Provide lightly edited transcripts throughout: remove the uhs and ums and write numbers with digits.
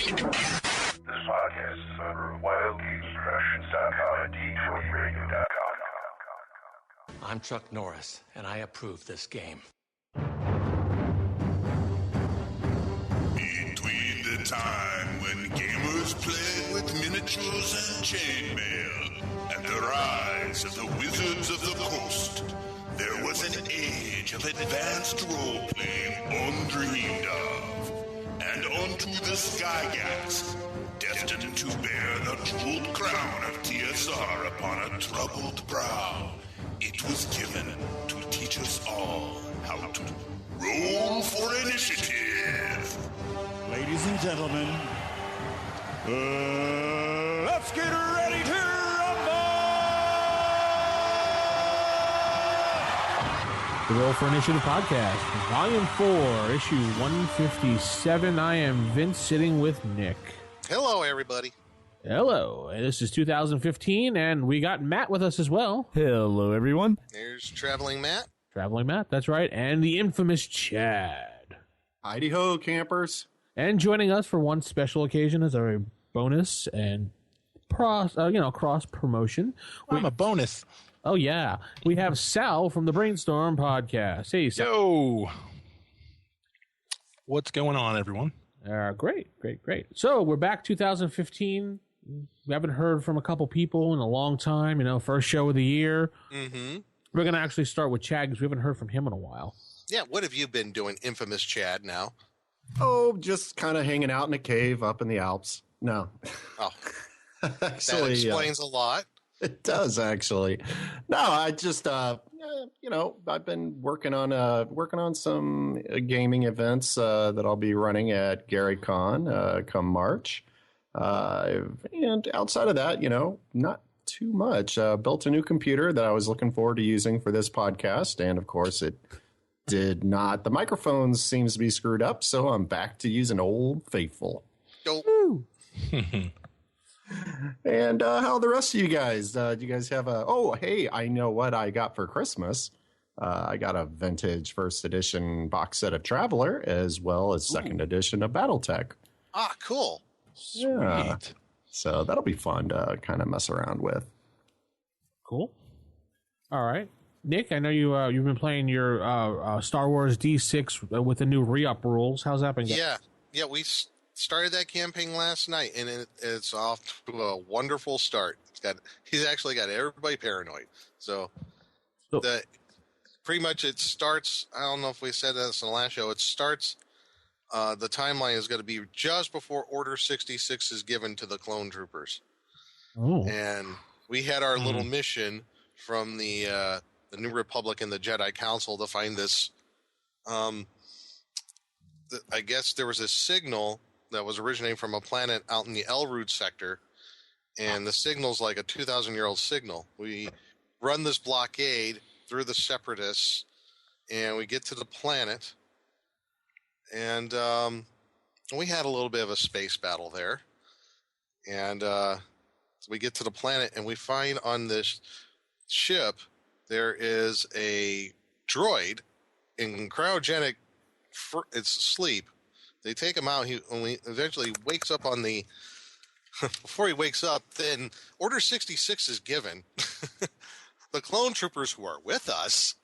This podcast is a member of WildGamesProductions.com and D20Radio.com. I'm Chuck Norris, and I approve this game. Between the time when gamers played with miniatures and chainmail and the rise of the Wizards of the Coast, there was an age of advanced role-playing undreamed of. And onto the Skygax, destined to bear the jeweled crown of TSR upon a troubled brow, it was given to teach us all how to roll for initiative. Ladies and gentlemen, let's get ready to rumble! The Roll for Initiative Podcast, Volume 4, Issue 157. I am Vince, sitting with Nick. Hello, everybody. Hello. This is 2015, and we got Matt with us as well. Hello, everyone. There's Traveling Matt. Traveling Matt, that's right. And the infamous Chad. Heidi-ho, campers. And joining us for one special occasion as our bonus and cross promotion. I'm a bonus. Oh, yeah. We have Sal from the Brainstorm Podcast. Hey, Sal. Yo. What's going on, everyone? Great. So, we're back 2015. We haven't heard from a couple people in a long time. First show of the year. Mm-hmm. We're going to actually start with Chad because we haven't heard from him in a while. Yeah, what have you been doing, infamous Chad, now? Oh, just kind of hanging out in a cave up in the Alps. No. Oh, Actually, that explains a lot. It does, actually. No, I just, I've been working on some gaming events that I'll be running at Gary Con come March. And outside of that, not too much. Built a new computer that I was looking forward to using for this podcast, and of course it did not. The microphone seems to be screwed up, so I'm back to using Old Faithful. Oh. And how are the rest of you guys? Do you guys have hey, I know what I got for Christmas. I got a vintage first edition box set of Traveler as well as second edition of Battletech. Ah, cool. Sweet. Yeah. So that'll be fun to kind of mess around with. Cool. All right. Nick, I know you've been playing your Star Wars D6 with the new re-up rules. How's that been going? Yeah, we started that campaign last night, and it's off to a wonderful start. He's actually got everybody paranoid. So pretty much it starts, I don't know if we said this in the last show, it starts, the timeline is going to be just before Order 66 is given to the clone troopers. Oh. And we had our little mission from the New Republic and the Jedi Council to find this, I guess there was a signal that was originating from a planet out in the Elrude sector, and the signal's like a 2,000-year-old signal. We run this blockade through the Separatists, and we get to the planet, and we had a little bit of a space battle there. And so we get to the planet, and we find on this ship there is a droid in cryogenic sleep. They take him out. He eventually wakes up on the... Before he wakes up, then Order 66 is given. The clone troopers who are with us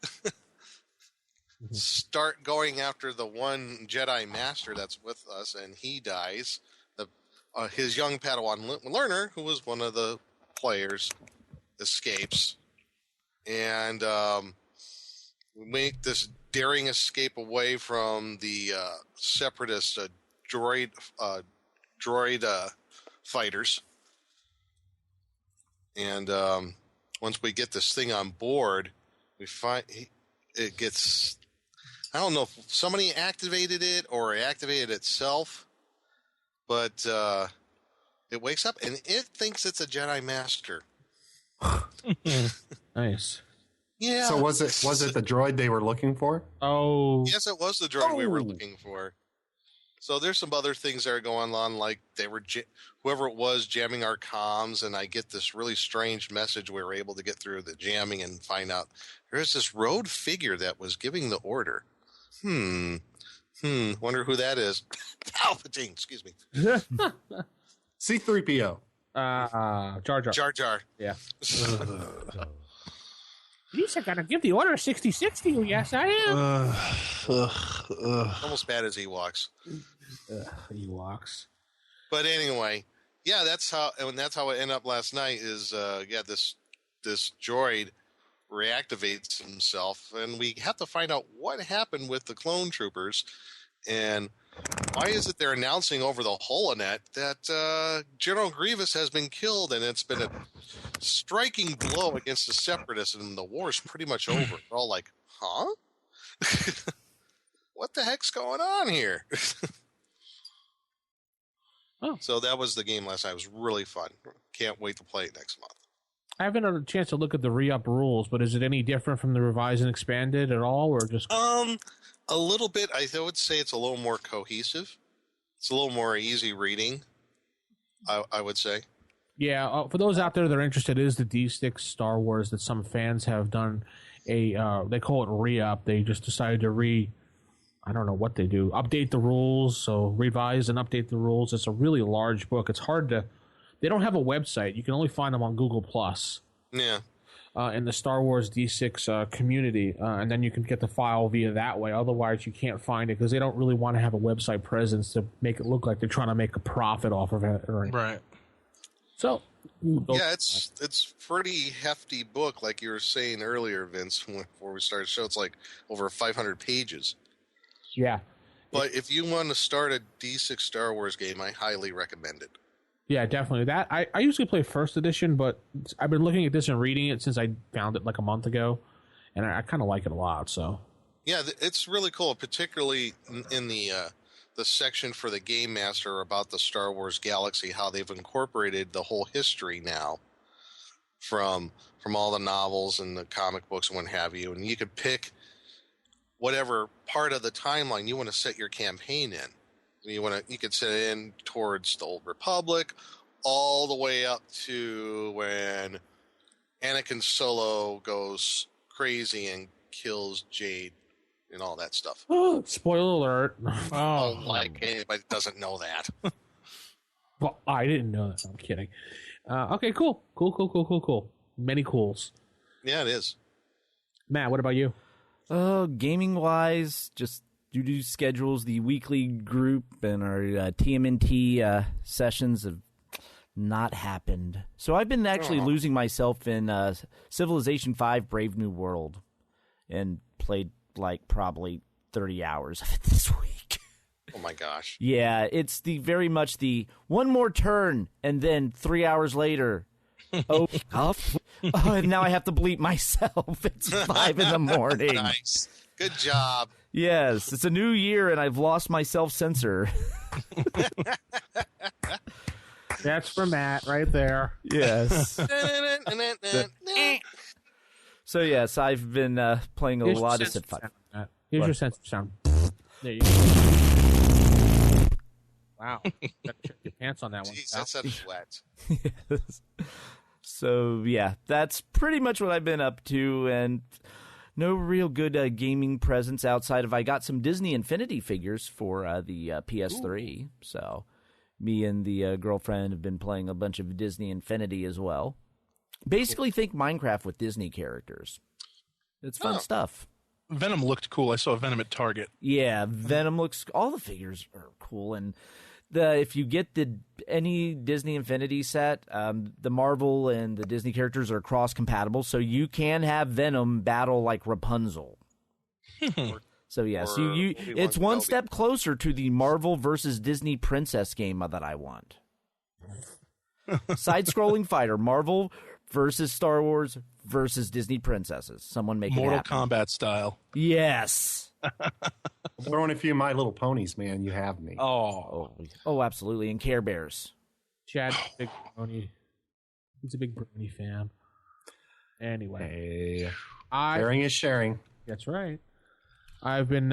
start going after the one Jedi Master that's with us, and he dies. His young Padawan learner, who was one of the players, escapes. And we make this daring escape away from the Separatist droid fighters. And once we get this thing on board, we find it gets... I don't know if somebody activated it or it activated itself, but it wakes up and it thinks it's a Jedi Master. Nice. Yeah. So was it the droid they were looking for? Oh. Yes, it was the droid we were looking for. So there's some other things that are going on, like they were whoever it was jamming our comms, and I get this really strange message. We were able to get through the jamming and find out there's this road figure that was giving the order. Wonder who that is. Palpatine, excuse me. C-3PO. Jar Jar. Jar Jar. Yeah. Lisa, gonna give the order 66 to you. Yes, I am. Almost bad as Ewoks. Ewoks. But anyway, yeah, that's how it ended up last night. Is this droid reactivates himself, and we have to find out what happened with the clone troopers, and why is it they're announcing over the holonet that General Grievous has been killed, and it's been a striking blow against the Separatists, and the war's pretty much over. They're all like, huh? What the heck's going on here? Oh. So that was the game last night. It was really fun. Can't wait to play it next month. I haven't had a chance to look at the re-up rules, but is it any different from the revised and expanded at all, or just... A little bit. I would say it's a little more cohesive. It's a little more easy reading, I would say. Yeah, for those out there that are interested, it is the D6 Star Wars that some fans have done they call it re-up. They just decided to I don't know what they do, update the rules, so revise and update the rules. It's a really large book. It's hard to... They don't have a website. You can only find them on Google+. Yeah. In the Star Wars D6 community, and then you can get the file via that way. Otherwise, you can't find it because they don't really want to have a website presence to make it look like they're trying to make a profit off of it. Right. So, yeah, it's pretty hefty book, like you were saying earlier, Vince, before we started the show. It's like over 500 pages. Yeah. But if you want to start a D6 Star Wars game, I highly recommend it. Yeah, definitely. That I usually play first edition, but I've been looking at this and reading it since I found it like a month ago, and I kind of like it a lot. So yeah, it's really cool, particularly in the section for the Game Master about the Star Wars galaxy, how they've incorporated the whole history now from all the novels and the comic books and what have you, and you could pick whatever part of the timeline you want to set your campaign in. You could set it in towards the Old Republic, all the way up to when Anakin Solo goes crazy and kills Jade and all that stuff. Spoiler alert! Oh, like anybody doesn't know that. Well, I didn't know that. I'm kidding. Okay, cool. Many cools. Yeah, it is. Matt, what about you? Gaming wise, just due to schedules, the weekly group and our TMNT sessions have not happened. So I've been actually losing myself in Civilization 5 Brave New World and played like probably 30 hours of it this week. Oh my gosh. Yeah, it's very much the one more turn and then 3 hours later. And now I have to bleep myself. It's 5 in the morning. Nice. Good job. Yes, it's a new year and I've lost my self-censor. That's for Matt right there. Yes. So yes, I've been playing a lot of Civ 5. Here's your sense of sound. There you go. Wow. Gotta check your pants on that one. Jeez, that sounded wet. Yes. So yeah, that's pretty much what I've been up to, and no real good gaming presence outside of I got some Disney Infinity figures for the PS3. Ooh. So me and the girlfriend have been playing a bunch of Disney Infinity as well. Basically, think Minecraft with Disney characters. It's fun stuff. Venom looked cool. I saw Venom at Target. Yeah, Venom looks. All the figures are cool, and if you get any Disney Infinity set, the Marvel and the Disney characters are cross compatible, so you can have Venom battle like Rapunzel. So yes, it's one step closer to the Marvel versus Disney princess game that I want. Side-scrolling fighter, Marvel versus Star Wars versus Disney princesses. Someone make Mortal it happen. Kombat style. Yes. Throw in a few My Little Ponies, man. You have me. Oh, absolutely. And Care Bears. Chad's a big brony. He's a big brony fan. Anyway. Hey. Sharing is sharing. That's right. I've been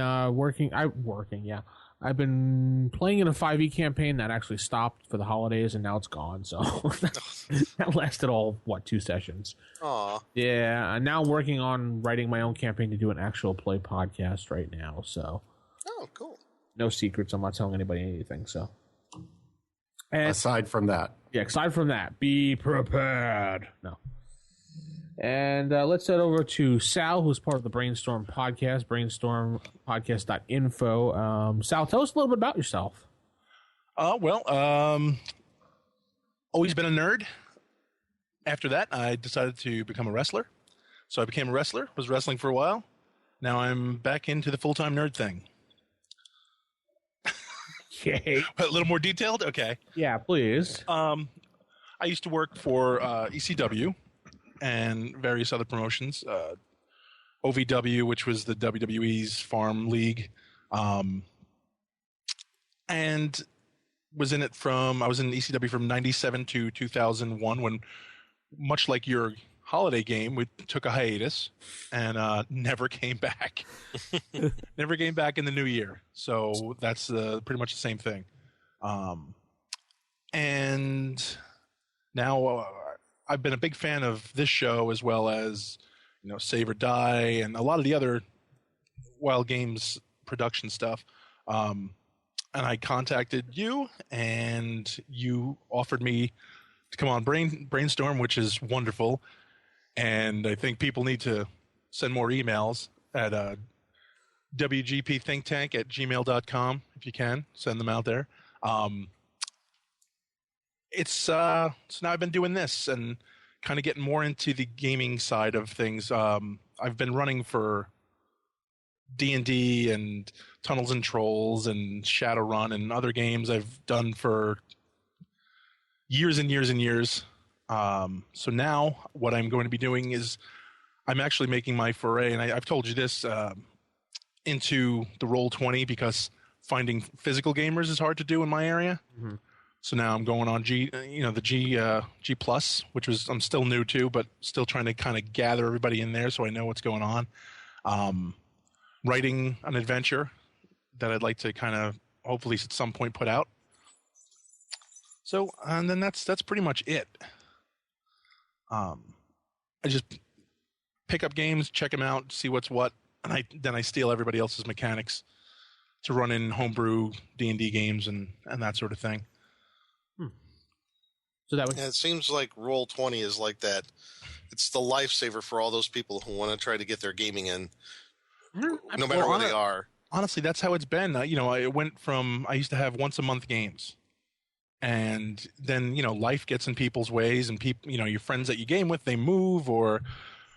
I've been playing in a 5e campaign that actually stopped for the holidays, and now it's gone. So that lasted 2 sessions. Aw. Yeah, and now I'm working on writing my own campaign to do an actual play podcast right now. So. Oh, cool. No secrets. I'm not telling anybody anything. So, and Aside from that. be prepared. No. And let's head over to Sal, who's part of the Brainstorm podcast, brainstormpodcast.info. Sal, tell us a little bit about yourself. Always been a nerd. After that, I decided to become a wrestler. So I became a wrestler, was wrestling for a while. Now I'm back into the full-time nerd thing. Okay. A little more detailed? Okay. Yeah, please. I used to work for ECW and various other promotions. OVW, which was the WWE's farm league. And I was in ECW from 97 to 2001 when, much like your holiday game, we took a hiatus and never came back. Never came back in the new year. So that's pretty much the same thing. And now I've been a big fan of this show as well as, Save or Die and a lot of the other Wild Games production stuff. And I contacted you, and you offered me to come on Brainstorm, which is wonderful. And I think people need to send more emails at wgpthinktank@gmail.com if you can. Send them out there. So now I've been doing this and kind of getting more into the gaming side of things. I've been running for D&D and Tunnels and Trolls and Shadowrun and other games I've done for years and years and years. So now what I'm going to be doing is I'm actually making my foray, and I've told you this, into the Roll20 because finding physical gamers is hard to do in my area. Mm-hmm. So now I'm going on G Plus, which I'm still new to, but still trying to kind of gather everybody in there so I know what's going on. Writing an adventure that I'd like to kind of hopefully at some point put out. So, and then that's pretty much it. I just pick up games, check them out, see what's what, and then I steal everybody else's mechanics to run in homebrew D&D games and that sort of thing. So that it seems like Roll20 is like that. It's the lifesaver for all those people who want to try to get their gaming in, no matter where they are. Honestly, that's how it's been. I used to have once a month games. And then, life gets in people's ways, and people, your friends that you game with, they move or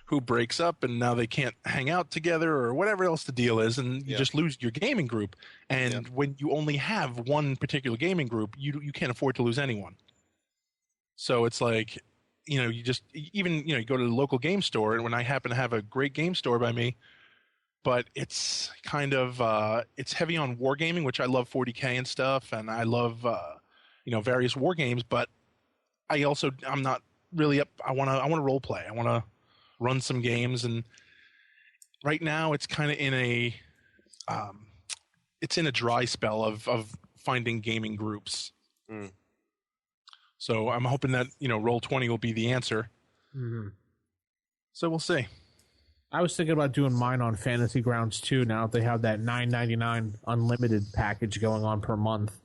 who breaks up and now they can't hang out together or whatever else the deal is. And you just lose your gaming group. And when you only have one particular gaming group, you can't afford to lose anyone. So it's like, you go to the local game store, and when I happen to have a great game store by me, but it's kind of, it's heavy on wargaming, which I love 40K and stuff. And I love, various war games, but I'm not really up. I want to role play. I want to run some games. And right now it's kind of in a dry spell of finding gaming groups. Mm. So I'm hoping that, Roll20 will be the answer. Mm-hmm. So we'll see. I was thinking about doing mine on Fantasy Grounds too. Now they have that $9.99 unlimited package going on per month.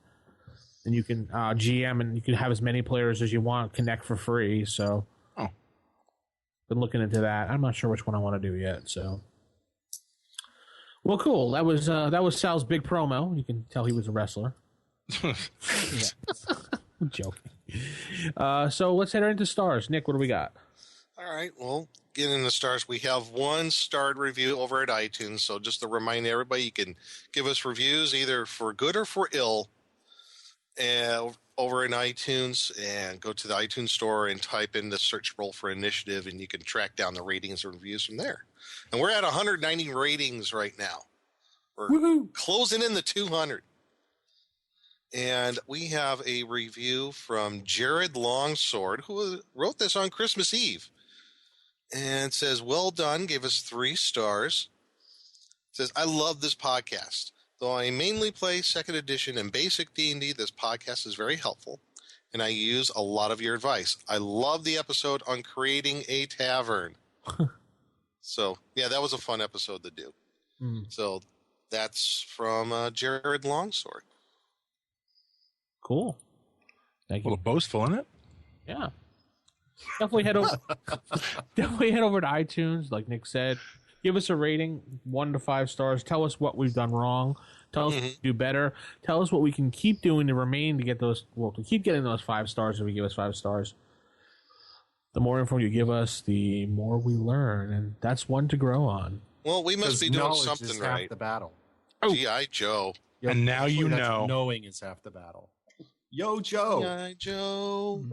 And you can GM, and you can have as many players as you want, connect for free. So, been looking into that. I'm not sure which one I want to do yet. So, well, cool. That was Sal's big promo. You can tell he was a wrestler. I'm joking. So let's head right into stars. Nick, what do we got? All right. Well, getting into stars, we have 1-star review over at iTunes. So just to remind everybody, you can give us reviews either for good or for ill. Over in iTunes, and go to the iTunes store and type in the search role for initiative, and you can track down the ratings and reviews from there. And we're at 190 ratings right now. We're closing in the 200. And we have a review from Jared Longsword, who wrote this on Christmas Eve. And it says, well done, gave us 3 stars. It says, I love this podcast. Though I mainly play 2nd edition and basic D&D, this podcast is very helpful, and I use a lot of your advice. I love the episode on creating a tavern. So, yeah, that was a fun episode to do. So, That's from Jared Longsword. Cool. Thank A you. little boastful, isn't it? Yeah. Definitely head over. Definitely head over to iTunes, like Nick said. Give us a rating, 1 to 5 stars. Tell us what we've done wrong. Tell us what we can do better. Tell us what we can keep doing to remain to get those. Well, to keep getting those 5 stars if we give us 5 stars. The more info you give us, the more we learn, and that's one to grow on. Well, we must be doing knowledge something is right. Half the battle. G.I. Joe. And now you Actually, that's know. knowing is half the battle. Yo, Joe. G.I. Joe.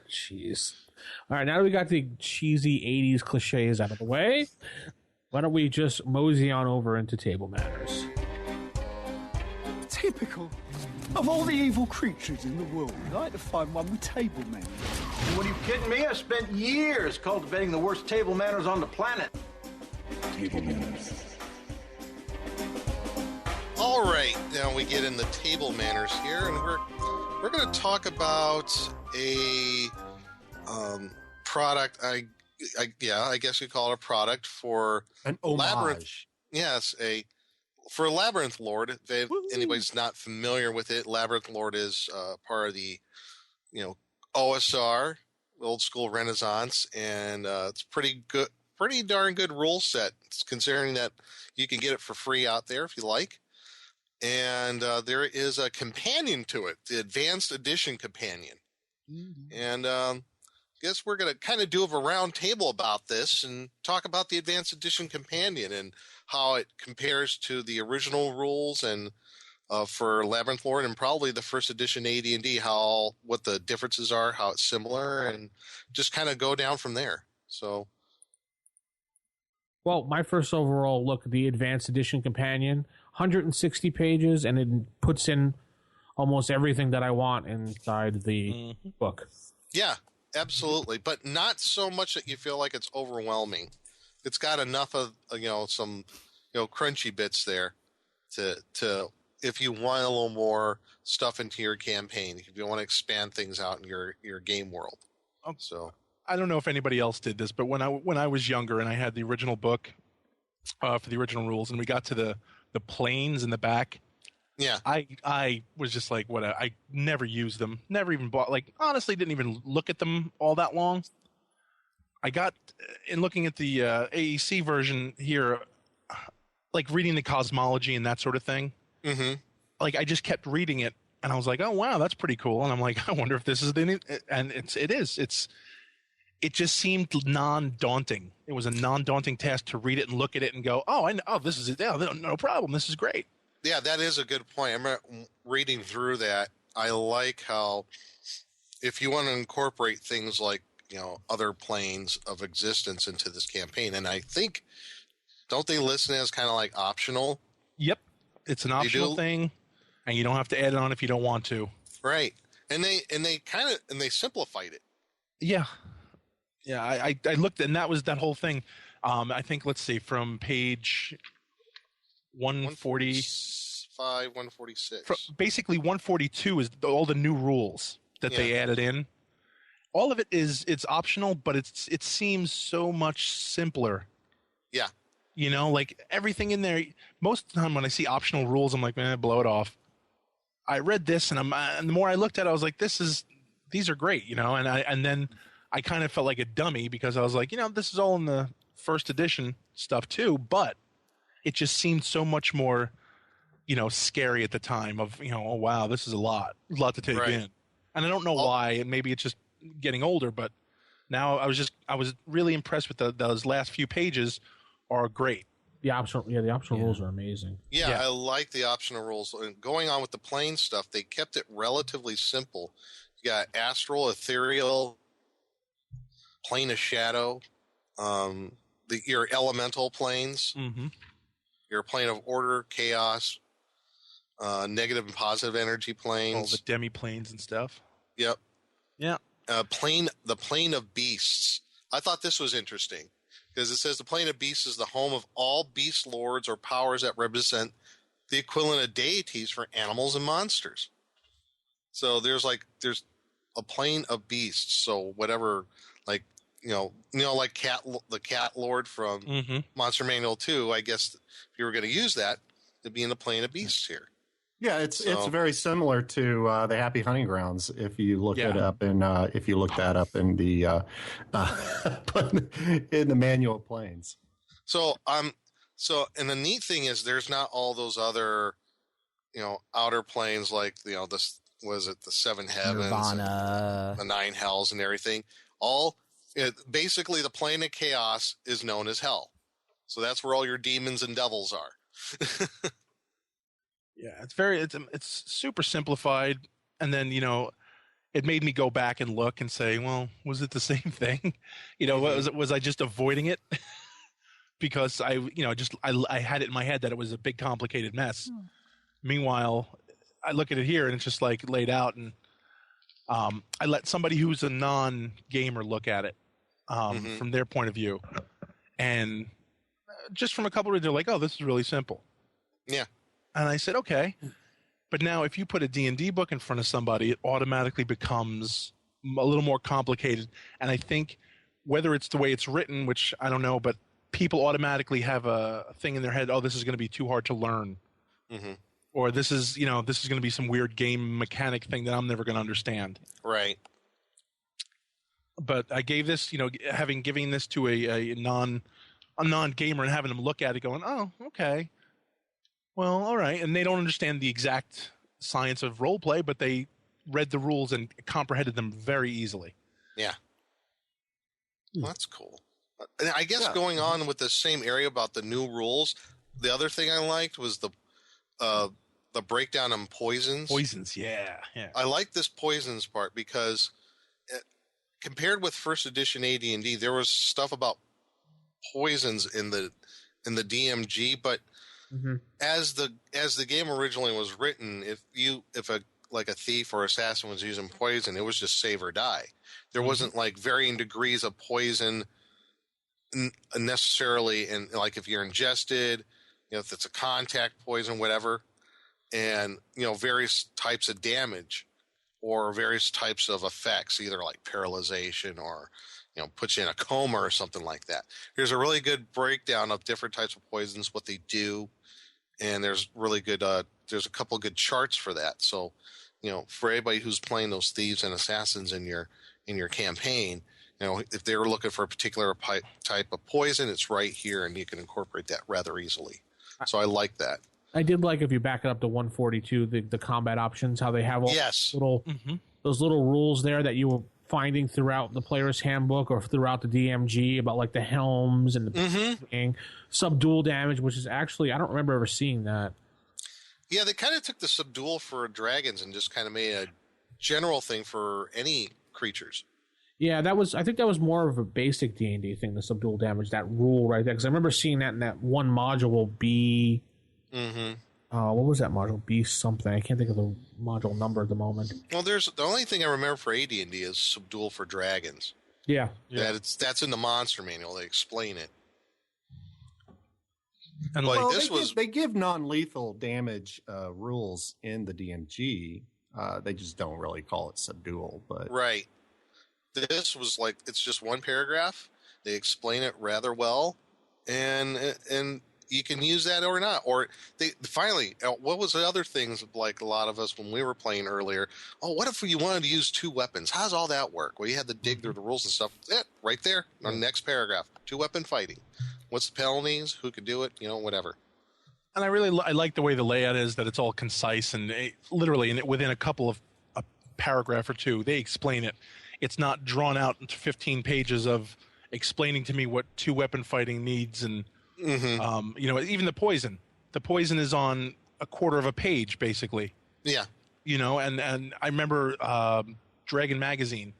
Jeez. All right, now that we got the cheesy 80s cliches out of the way, why don't we just mosey on over into table manners? Typical. Of all the evil creatures in the world, I like to find one with table manners. What are you kidding me? I spent years cultivating the worst table manners on the planet. Table manners. All right, now we get in the table manners here, and we're going to talk about a product. I guess you call it a product for An homage. Labyrinth. Yes, for Labyrinth Lord. If anybody's not familiar with it, Labyrinth Lord is part of the OSR, old school Renaissance, and it's pretty darn good rule set. Considering that you can get it for free out there if you like. And there is a companion to it, the Advanced Edition companion. Mm-hmm. And I guess we're going to kind of do a round table about this and talk about the Advanced Edition companion and how it compares to the original rules and for Labyrinth Lord and probably the first edition AD&D, what the differences are, how it's similar, and just kind of go down from there. So, well, my first overall look at the Advanced Edition companion, 160 pages, and it puts in almost everything that I want inside the book. Yeah, absolutely, but not so much that you feel like it's overwhelming. It's got enough of some crunchy bits there to if you want a little more stuff into your campaign, if you want to expand things out in your game world. So I don't know if anybody else did this, but when I was younger and I had the original book for the original rules, and we got to the planes in the back, yeah, I was just like, what? I never used them, never even bought. Like, honestly, didn't even look at them all that long. I got in looking at the AEC version here, like reading the cosmology and that sort of thing. Mm-hmm. Like, I just kept reading it, and I was like, oh wow, that's pretty cool. And I'm like, I wonder if this is and it is. It just seemed non-daunting. It was a non-daunting task to read it and look at it and go, this is it. Yeah, no problem. This is great. Yeah, that is a good point. I'm reading through that. I like how if you want to incorporate things like, other planes of existence into this campaign, and I think, don't they list it as kind of like optional? Yep. It's an optional thing, and you don't have to add it on if you don't want to. Right. And they simplified it. Yeah. Yeah, I looked, and that was that whole thing. I think, let's see, from page 145, 146. Basically, 142 is all the new rules that they added in. All of it it's optional, but it seems so much simpler. Yeah. Like everything in there. Most of the time when I see optional rules, I'm like, man, blow it off. I read this, and the more I looked at it, I was like, these are great, and then I kind of felt like a dummy because I was like, this is all in the first edition stuff too, but it just seemed so much more, scary at the time of, oh wow, this is a lot to take in. And I don't know why, and maybe it's just getting older, but now I was really impressed with those last few pages are great. The optional rules are amazing. Yeah, I like the optional rules. And going on with the plane stuff, they kept it relatively simple. You got astral, ethereal, plane of shadow, your elemental planes, your plane of order, chaos, negative and positive energy planes, all the demi planes and stuff. Yep. Yeah. The plane of beasts. I thought this was interesting because it says the plane of beasts is the home of all beast lords or powers that represent the equivalent of deities for animals and monsters. So there's a plane of beasts. So whatever, like like the Cat Lord from Monster Manual 2. I guess if you were going to use that, it'd be in the Plane of Beasts here. Yeah, it's very similar to the Happy Hunting Grounds. If you look it up and if you look that up in the in the manual planes. So and the neat thing is there's not all those other outer planes like this was it the Seven Heavens, Nirvana, the Nine Hells, and everything. Basically the Plane of Chaos is known as Hell. So that's where all your demons and devils are. Yeah, it's super simplified, and then it made me go back and look and say, well, was it the same thing? Was I just avoiding it because I had it in my head that it was a big complicated mess. Meanwhile, I look at it here and it's just like laid out, and I let somebody who's a non-gamer look at it from their point of view, and just from a couple of they're like, oh, this is really simple. Yeah. And I said, okay. But now if you put a D&D book in front of somebody, it automatically becomes a little more complicated. And I think whether it's the way it's written, which I don't know, but people automatically have a thing in their head, oh, this is going to be too hard to learn. Mm-hmm. Or this is going to be some weird game mechanic thing that I'm never going to understand. Right. But I gave this, giving this to a non-gamer and having them look at it going, oh, okay. Well, all right. And they don't understand the exact science of role play, but they read the rules and comprehended them very easily. Yeah. Well, that's cool. And I guess going on with the same area about the new rules, the other thing I liked was the breakdown on poisons. Poisons, yeah. I like this poisons part because compared with first edition AD&D, there was stuff about poisons in the DMG, but as the game originally was written, if a thief or assassin was using poison, it was just save or die. There wasn't like varying degrees of poison necessarily, and like if you're ingested, if it's a contact poison, whatever, and various types of damage or various types of effects, either like paralyzation or puts you in a coma or something like that. There's a really good breakdown of different types of poisons, what they do. And there's really good, there's a couple of good charts for that. So, for anybody who's playing those thieves and assassins in your campaign, if they're looking for a particular type of poison, it's right here, and you can incorporate that rather easily. So I like that. I did like, if you back it up to 142, the combat options, how they have all those little rules there that you were finding throughout the player's handbook or throughout the DMG about like the helms and the subdual damage, which is actually, I don't remember ever seeing that. Yeah, they kind of took the subdual for dragons and just kind of made a general thing for any creatures. Yeah, I think that was more of a basic D&D thing, the subdual damage, that rule right there, because I remember seeing that in that one module B. What was that module? B something. I can't think of the module number at the moment. Well, the only thing I remember for AD&D is subdual for dragons. Yeah. That's in the monster manual. They explain it. And they give non-lethal damage rules in the DMG. They just don't really call it subdual, but right. This was like, it's just one paragraph. They explain it rather well, and you can use that or not. Or they finally, what was the other things like a lot of us when we were playing earlier? Oh, what if you wanted to use 2 weapons? How's all that work? Well, you had to dig through the rules and stuff. Right there on the next paragraph. 2-weapon fighting. What's the penalties? Who could do it? Whatever. And I like the way the layout is, that it's all concise and literally within a couple of a paragraph or two, they explain it. It's not drawn out into 15 pages of explaining to me what 2-weapon fighting needs, and even the poison. The poison is on a quarter of a page, basically. Yeah. And I remember Dragon Magazine,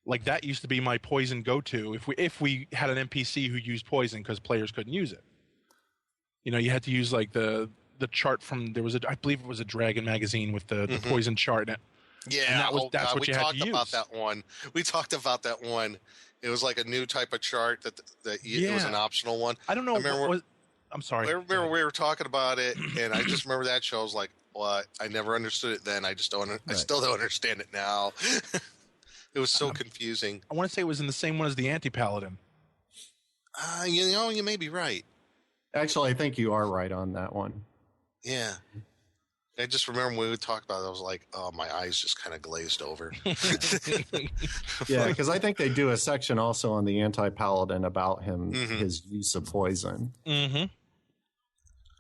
like that used to be my poison go-to if we had an NPC who used poison because players couldn't use it. You had to use like the chart from I believe it was a Dragon Magazine with the poison chart in it. Yeah, that's what you had to use. We talked about that one. It was like a new type of chart that it was an optional one. I don't know. I'm sorry. I remember we were talking about it, and I just remember that show. I was like, "Well, I never understood it then. I still don't understand it now." It was so confusing. I want to say it was in the same one as the Anti-Paladin. You may be right. Actually, I think you are right on that one. Yeah. I just remember when we would talk about it, I was like, oh, my eyes just kind of glazed over. Yeah, because I think they do a section also on the Anti-Paladin about his use of poison. Mm-hmm.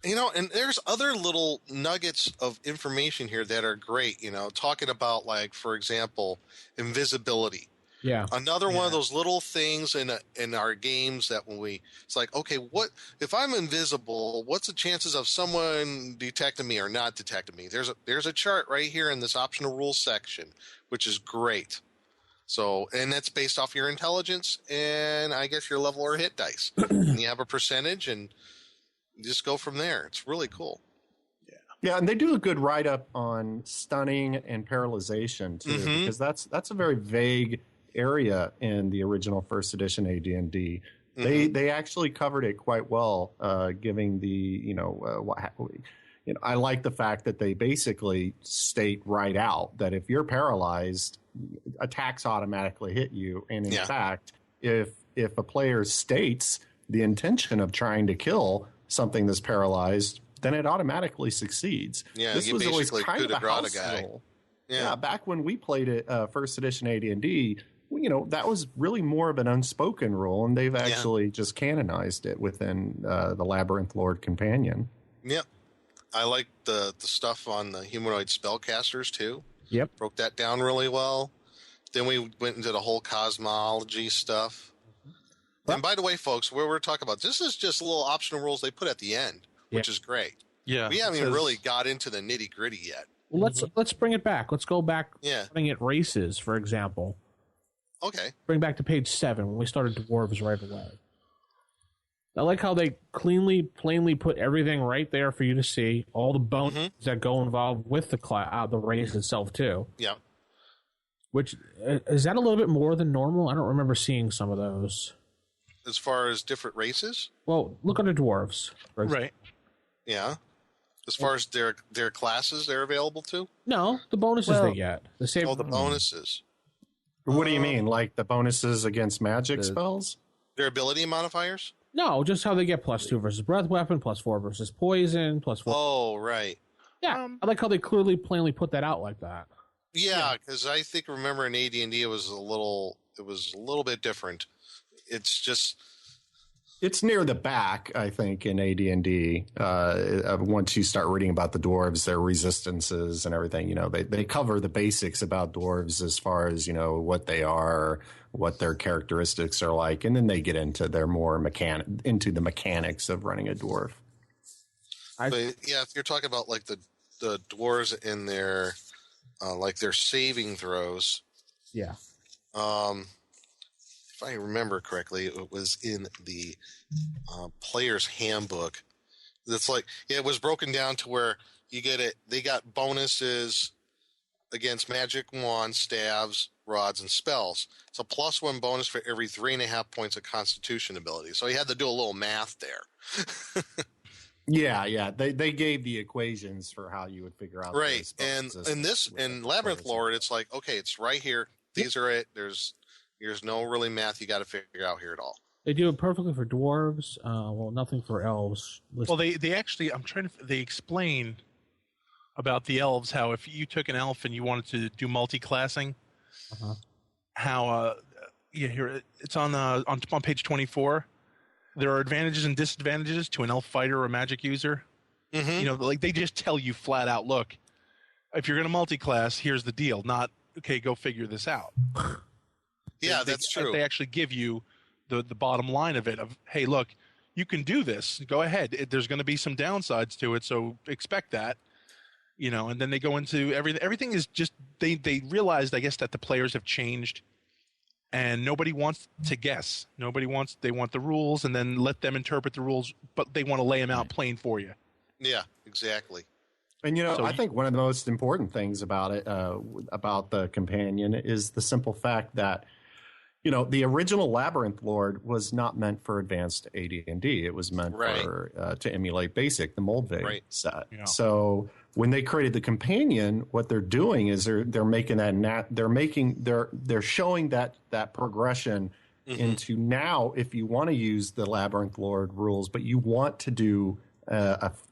And there's other little nuggets of information here that are great, talking about, like, for example, invisibility. Yeah. Another one of those little things in our games that it's like, okay, what if I'm invisible? What's the chances of someone detecting me or not detecting me? There's a chart right here in this optional rules section, which is great. So, and that's based off your intelligence and I guess your level or hit dice. And you have a percentage and you just go from there. It's really cool. Yeah, and they do a good write-up on stunning and paralyzation too, because that's a very vague area in the original first edition AD&D. They actually covered it quite well, giving the I like the fact that they basically state right out that if you're paralyzed, attacks automatically hit you, and in fact, if a player states the intention of trying to kill something that's paralyzed, then it automatically succeeds. Yeah, this was always kind of a house rule. Yeah, back when we played it, first edition AD&D, that was really more of an unspoken rule, and they've actually just canonized it within the Labyrinth Lord Companion. Yep. I like the stuff on the humanoid spellcasters, too. Yep. Broke that down really well. Then we went into the whole cosmology stuff. And by the way, folks, where we're talking about, this is just little optional rules they put at the end, which is great. Yeah. We haven't even really got into the nitty-gritty yet. Well, let's bring it back. Let's go back. Yeah. Looking at races, for example. Okay. Bring back to page 7 when we started dwarves right away. I like how they plainly put everything right there for you to see. All the bones that go involved with the race itself too. Yeah. Which is that a little bit more than normal? I don't remember seeing some of those. As far as different races? Well, look under dwarves. Right. Yeah. As far as their classes they're available to? No, the bonuses they get. The same. Oh, the bonuses. What do you mean? Like the bonuses against magic spells? Their ability modifiers? No, just how they get +2 versus breath weapon, +4 versus poison, +4. Oh, right. Yeah, I like how they plainly put that out like that. Yeah, because I think remember in AD&D it was a little bit different. It's near the back, I think, in AD&D. Once you start reading about the dwarves, their resistances and everything, they cover the basics about dwarves as far as, what they are, what their characteristics are like, and then they get into their more into the mechanics of running a dwarf. But yeah, if you're talking about like the dwarves and their like their saving throws. Yeah. If I remember correctly, it was in the player's handbook. It's like it was broken down to where you get it. They got bonuses against magic wands, staves, rods, and spells. It's a +1 bonus for every 3.5 points of Constitution ability. So you had to do a little math there. Yeah. They gave the equations for how you would figure out. Right, and in Labyrinth Lord, it's like, okay, it's right here. These are it. There's no really math you got to figure out here at all. They do it perfectly for dwarves. Nothing for elves. Well, they actually, they explain about the elves, how if you took an elf and you wanted to do multi-classing, how here it's on page 24. There are advantages and disadvantages to an elf fighter or a magic user. Like they just tell you flat out, look, if you're going to multi-class, here's the deal. Not, okay, go figure this out. Yeah, that's true. They actually give you the bottom line of it, of, hey, look, you can do this. Go ahead. There's going to be some downsides to it, so expect that. And then they go into everything. Everything is just, they realized, I guess, that the players have changed, and nobody wants to guess. They want the rules, and then let them interpret the rules, but they want to lay them out plain for you. Yeah, exactly. And, I think one of the most important things about it, about the companion, is the simple fact that, the original Labyrinth Lord was not meant for advanced AD&D. It was meant for to emulate Basic, the Moldvig set. Yeah. So when they created the companion, what they're doing is they're making that they're showing that progression into now. If you want to use the Labyrinth Lord rules, but you want to do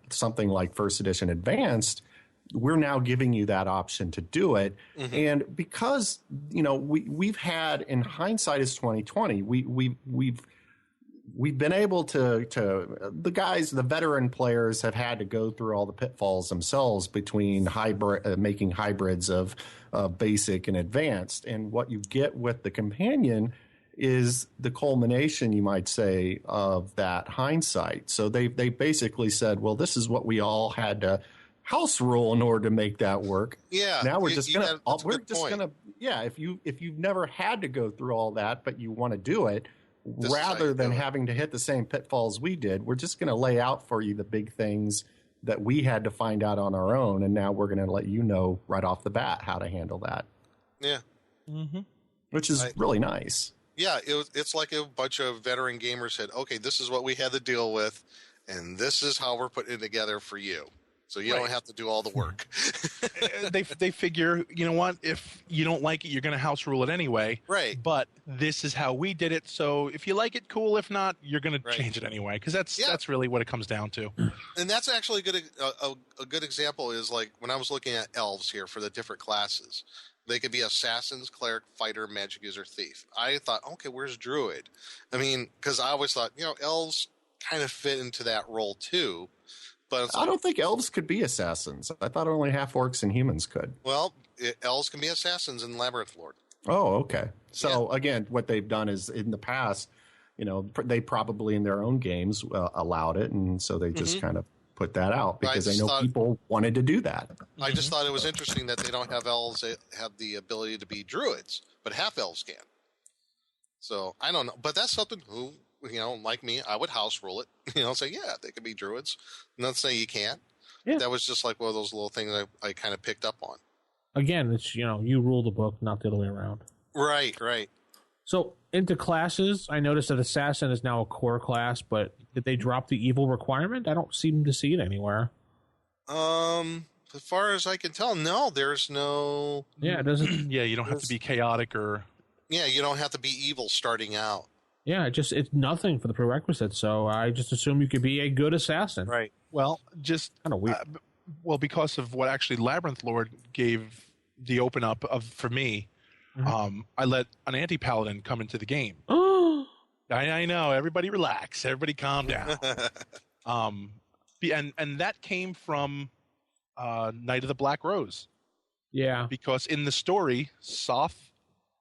something like First Edition Advanced, we're now giving you that option to do it. And because we've had, in hindsight is 2020, we've been able to the veteran players have had to go through all the pitfalls themselves between making hybrids of basic and advanced. And what you get with the companion is the culmination, you might say, of that hindsight. So they basically said, well, this is what we all had to house rule in order to make that work. Yeah. Now we're just gonna if you've never had to go through all that, but you want to do it, rather than having to hit the same pitfalls we did, we're just going to lay out for you the big things that we had to find out on our own, and now we're going to let you know right off the bat how to handle that. Yeah. Which is really nice. Yeah, it's like a bunch of veteran gamers said, okay, this is what we had to deal with, and this is how we're putting it together for you. So you don't have to do all the work. They figure, you know what? If you don't like it, you're going to house rule it anyway. Right. But this is how we did it. So if you like it, cool. If not, you're going to change it anyway. Because that's really what it comes down to. And that's actually a good example is like when I was looking at elves here for the different classes. They could be assassins, cleric, fighter, magic user, thief. I thought, okay, where's druid? I mean, because I always thought, elves kind of fit into that role too. But I don't think elves could be assassins. I thought only half orcs and humans could. Well, elves can be assassins in Labyrinth Lord. Oh, okay. So again, what they've done is in the past, they probably in their own games allowed it, and so they just kind of put that out because they know people wanted to do that. I just thought it was interesting that they don't have elves that have the ability to be druids, but half elves can. So I don't know, but that's something who. Like me, I would house rule it. Say, they could be druids. Not say you can't. Yeah. That was just like one of those little things I kind of picked up on. Again, it's, you rule the book, not the other way around. Right. So, into classes, I noticed that Assassin is now a core class, but did they drop the evil requirement? I don't seem to see it anywhere. As far as I can tell, no, there's no... Yeah, it doesn't... you don't have to be chaotic or... Yeah, you don't have to be evil starting out. Yeah, it's nothing for the prerequisites, so I just assume you could be a good assassin. Right. Well, just kind of weird. Because of what actually Labyrinth Lord gave the open up of for me, I let an anti-paladin come into the game. I know. Everybody relax. Everybody calm down. And that came from Knight of the Black Rose. Yeah. Because in the story, Soth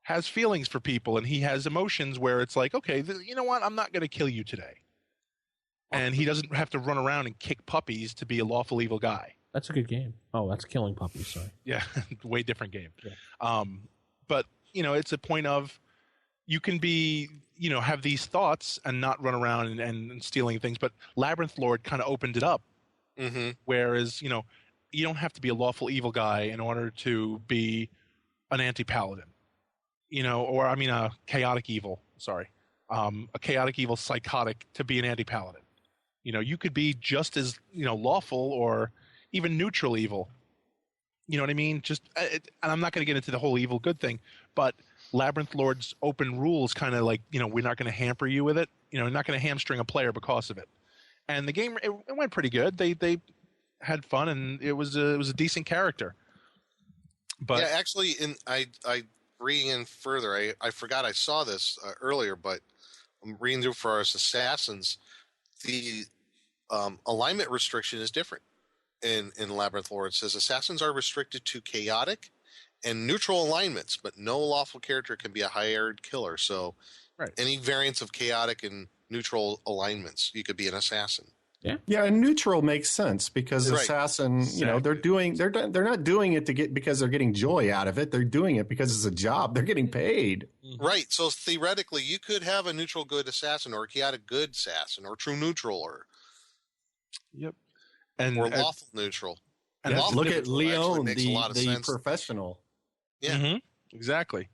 has feelings for people and he has emotions where it's like, okay, you know what? I'm not going to kill you today. And he doesn't have to run around and kick puppies to be a lawful evil guy. That's a good game. Oh, that's killing puppies. Sorry. Yeah. Way different game. Yeah. But it's a point of you can be, have these thoughts and not run around and stealing things. But Labyrinth Lord kind of opened it up. Whereas, you don't have to be a lawful evil guy in order to be an anti-paladin. A chaotic evil, a chaotic evil psychotic to be an anti-paladin. You could be just as, lawful or even neutral evil. You know what I mean? And I'm not going to get into the whole evil good thing, but Labyrinth Lord's open rules kind of like, we're not going to hamper you with it. We're not going to hamstring a player because of it. And the game, it went pretty good. They had fun and it was a decent character. But yeah, actually, I reading in further, I forgot I saw this earlier, but I'm reading through for our assassins. The alignment restriction is different in Labyrinth Lore. It says assassins are restricted to chaotic and neutral alignments, but no lawful character can be a hired killer. So any variance of chaotic and neutral alignments, you could be an assassin. Yeah, and neutral makes sense because assassin, they're not doing it because they're getting joy out of it. They're doing it because it's a job. They're getting paid. Right. So theoretically, you could have a neutral good assassin or a chaotic good assassin or true neutral or or lawful neutral. And look at Leon, the professional. Yeah, exactly.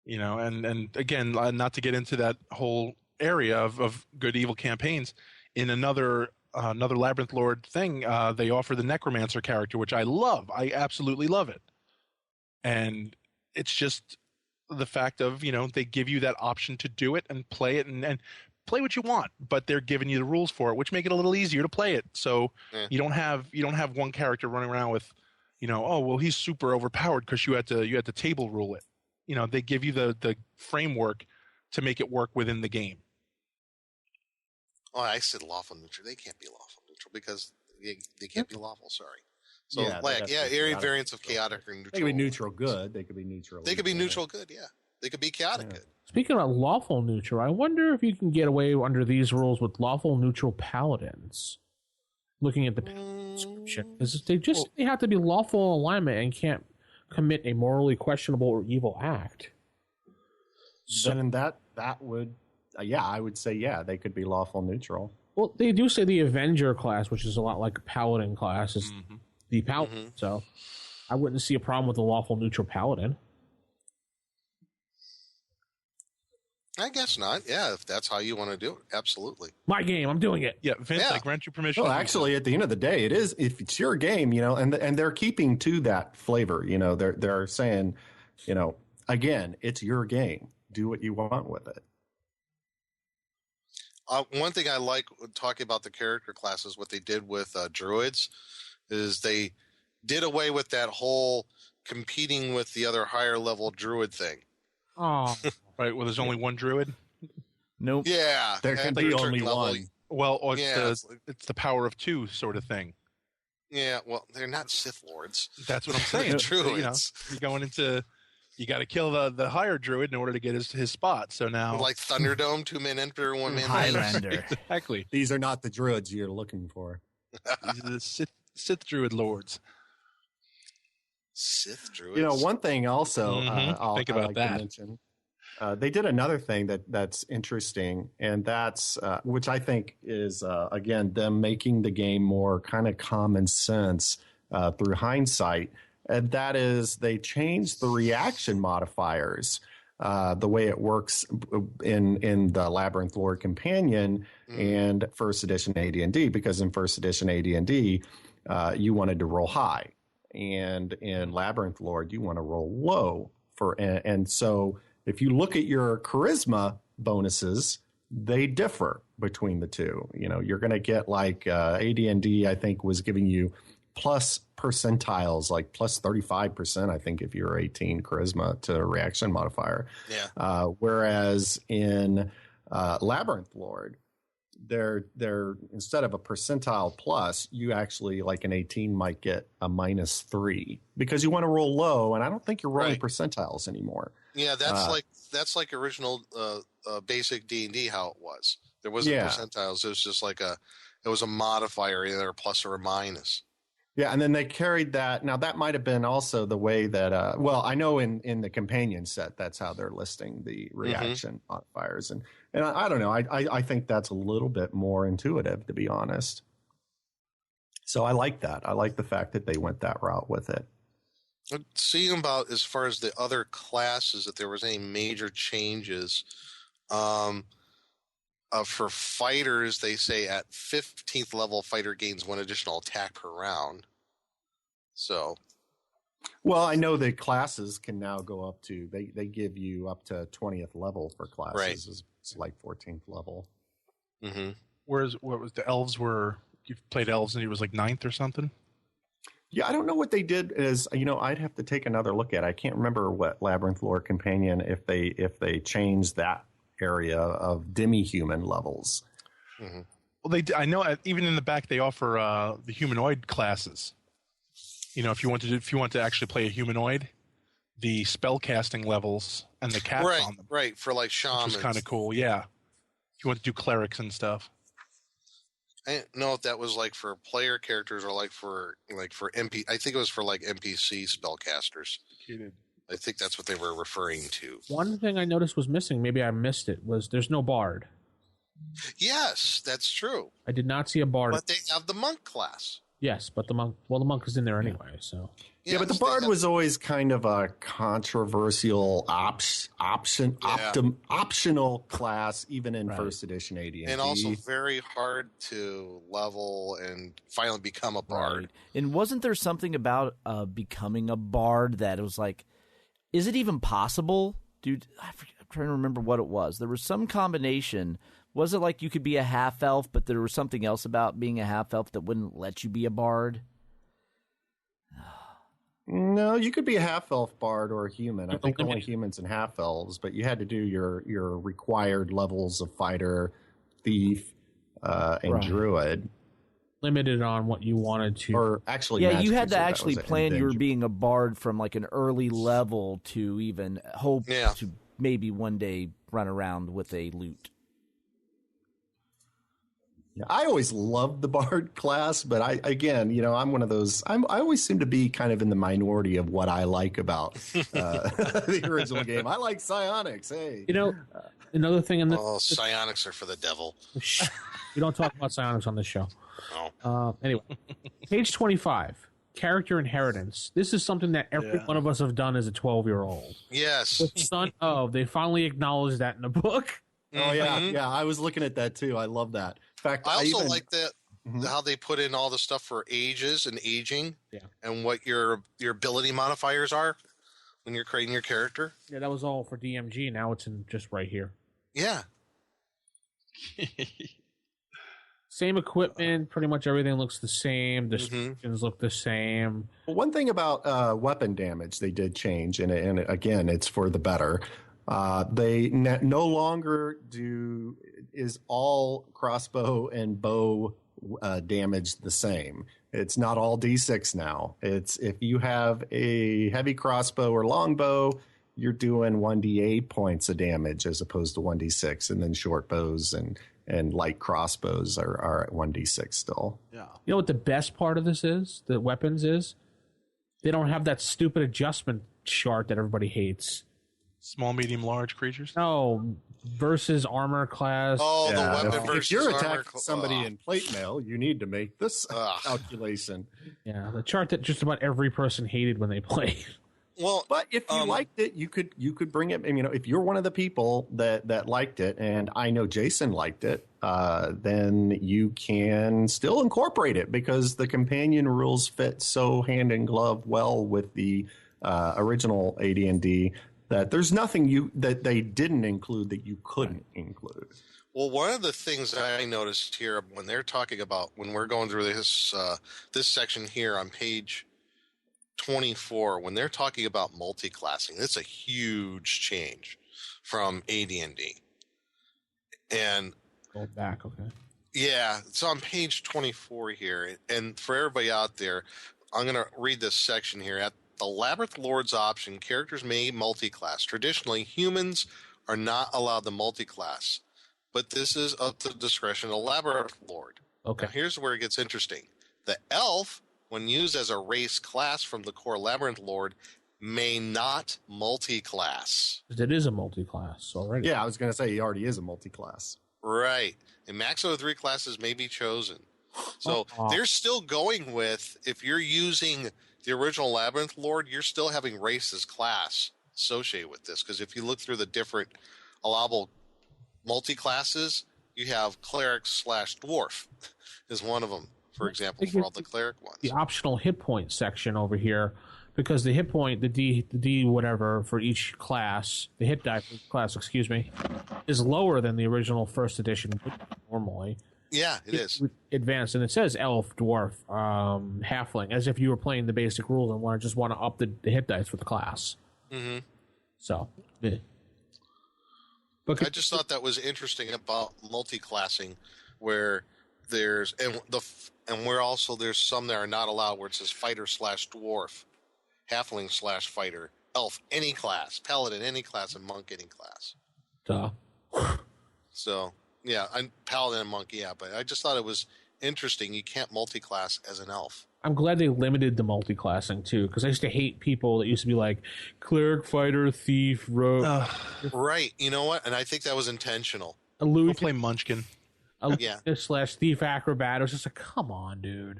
And again, not to get into that whole area of good evil campaigns. In another another Labyrinth Lord thing, they offer the Necromancer character, which I love. I absolutely love it. And it's just the fact of, they give you that option to do it and play it and play what you want, but they're giving you the rules for it, which make it a little easier to play it. So you don't have one character running around with, oh, well, he's super overpowered because you had to table rule it. They give you the framework to make it work within the game. Oh, I said lawful neutral. They can't be lawful neutral because they can't be lawful. Sorry. So area variants of chaotic or neutral. They could be neutral good. They could be neutral. They could be neutral good. Yeah. They could be chaotic good. Speaking of lawful neutral, I wonder if you can get away under these rules with lawful neutral paladins. Looking at the description, because they have to be lawful in alignment and can't commit a morally questionable or evil act. So then that would, I would say they could be lawful neutral. Well, they do say the Avenger class, which is a lot like a paladin class, is the paladin. So I wouldn't see a problem with a lawful neutral paladin. I guess not. Yeah, if that's how you want to do it, absolutely. My game, I'm doing it. Yeah, Vince, I grant you permission. Well, actually, at the end of the day, it is, if it's your game, and they're keeping to that flavor. They're saying, again, it's your game. Do what you want with it. One thing I like talking about the character classes, what they did with druids, is they did away with that whole competing with the other higher level druid thing. Oh. Right, well, there's only one druid? Nope. Yeah. There can be only one. Well, it's the power of two sort of thing. Yeah, well, they're not Sith Lords. That's what I'm saying. Druids. You're going into... You got to kill the higher druid in order to get his spot. So now... Like Thunderdome, 2-man emperor, 1-man Highlander. Exactly. These are not the druids you're looking for. These are the Sith druid lords. Sith druids. One thing also Think about that. to mention... they did another thing that's interesting, and that's which I think is again them making the game more kind of common sense through hindsight, and that is they changed the reaction modifiers, the way it works in the Labyrinth Lord Companion and First Edition AD&D, because in First Edition AD&D you wanted to roll high, and in Labyrinth Lord you want to roll low and so. If you look at your charisma bonuses, they differ between the two. You're going to get like AD&D, I think, was giving you plus percentiles, like plus 35%, I think, if you're 18 charisma to reaction modifier. Yeah. Whereas in Labyrinth Lord, they're instead of a percentile plus, you actually, like an 18 might get a -3 because you want to roll low, and I don't think you're rolling percentiles anymore. Yeah, that's like original basic D&D how it was. There wasn't percentiles. It was just like it was a modifier, either a plus or a minus. Yeah, and then they carried that. Now that might have been also the way that. I know in the companion set that's how they're listing the reaction modifiers, and I don't know. I think that's a little bit more intuitive, to be honest. So I like that. I like the fact that they went that route with it. Seeing about as far as the other classes, if there was any major changes, for fighters, they say at 15th level, fighter gains 1 additional attack per round. So, well, I know the classes can now go up to they give you up to 20th level for classes. Right. It's like 14th level. Mm-hmm. Whereas what was the elves were? You played elves and it was like 9th or something. Yeah, I don't know what they did. I'd have to take another look at it. I can't remember what Labyrinth Lore Companion if they changed that ation of demi-human levels. Mm-hmm. Well, I know even in the back they offer the humanoid classes. If you want to actually play a humanoid, the spell casting levels and the caps on them. Right, for like shamans. Which is kind of cool. Yeah, if you want to do clerics and stuff. I didn't know if that was like for player characters or like for MP. I think it was for like NPC spellcasters. I think that's what they were referring to. One thing I noticed was missing, maybe I missed it, was there's no bard. Yes, that's true. I did not see a bard. But they have the monk class. Yes, but the monk is in there anyway, so. Yeah, but the Bard was always kind of a controversial optional class, even in first edition AD&D. And also very hard to level and finally become a Bard. Right. And wasn't there something about becoming a Bard that it was like, is it even possible? Dude, I'm trying to remember what it was. There was some combination. Was it like you could be a half-elf, but there was something else about being a half-elf that wouldn't let you be a Bard? No, you could be a half-elf bard or a human. I think only humans and half-elves, but you had to do your required levels of fighter, thief, and druid. Limited on what you wanted to. Or actually, yeah, you had to actually plan you were being a bard from like an early level to even hope to maybe one day run around with a lute. I always loved the Bard class, but I'm one of those. I always seem to be kind of in the minority of what I like about the original game. I like psionics. Hey, another thing in the psionics are for the devil. We don't talk about psionics on this show. No. Anyway, page 25, character inheritance. This is something that every one of us have done as a 12-year-old. Yes. The son of. They finally acknowledged that in the book. Oh yeah. I was looking at that too. I love that. In fact, I also like that how they put in all the stuff for ages and aging, and what your ability modifiers are when you're creating your character. Yeah, that was all for DMG. Now it's in just right here. Yeah. Same equipment. Pretty much everything looks the same. Descriptions look the same. One thing about weapon damage they did change, and again, it's for the better. They no longer is all crossbow and bow damage the same. It's not all D6 now. It's if you have a heavy crossbow or longbow, you're doing 1d8 points of damage as opposed to 1d6, and then short bows and light crossbows are at 1d6 still. Yeah. You know what the best part of this is? The weapons is they don't have that stupid adjustment chart that everybody hates. Small, medium, large creatures? No, versus armor class. Oh, the weapon versus if you're armor. attacking somebody in plate mail, you need to make this calculation. Yeah, the chart that just about every person hated when they played. Well, but if you liked it, you could bring it. If you're one of the people that liked it, and I know Jason liked it, then you can still incorporate it because the companion rules fit so hand in glove well with the original AD&D. That there's nothing that they didn't include that you couldn't include. Well, one of the things that I noticed here when they're talking about when we're going through this section here on page 24, when they're talking about multi-classing, it's a huge change from AD&D. And go back, okay. Yeah, it's on page 24 here, and for everybody out there, I'm going to read this section here at. The Labyrinth Lord's option, characters may multi-class. Traditionally, humans are not allowed to multi-class, but this is up to the discretion of the Labyrinth Lord. Okay. Now, here's where it gets interesting. The elf, when used as a race class from the core Labyrinth Lord, may not multi-class. It is a multi-class already. Yeah, I was going to say he already is a multi-class. Right. A maximum of 3 classes may be chosen. So they're still going with, if you're using the original Labyrinth Lord, you're still having race as class associated with this. Because if you look through the different allowable multi-classes, you have cleric / dwarf is one of them, for example, for all the cleric ones. The optional hit point section over here, because the hit point, the D whatever for each class, the hit die for each class, is lower than the original first edition normally. Yeah, it is. Advanced, and it says elf, dwarf, halfling, as if you were playing the basic rules and want to up the hit dice for the class. Mm-hmm. So, but I just thought that was interesting about multi-classing, where there's where also there's some that are not allowed, where it says fighter / dwarf, halfling / fighter, elf any class, paladin any class, and monk any class. Duh. So. Yeah, I'm paladin and monk, but I just thought it was interesting. You can't multi-class as an elf. I'm glad they limited the multi-classing, too, because I used to hate people that used to be like, cleric, fighter, thief, rogue. Right, you know what? And I think that was intentional. Go play Munchkin. / thief acrobat. It was just like, come on, dude.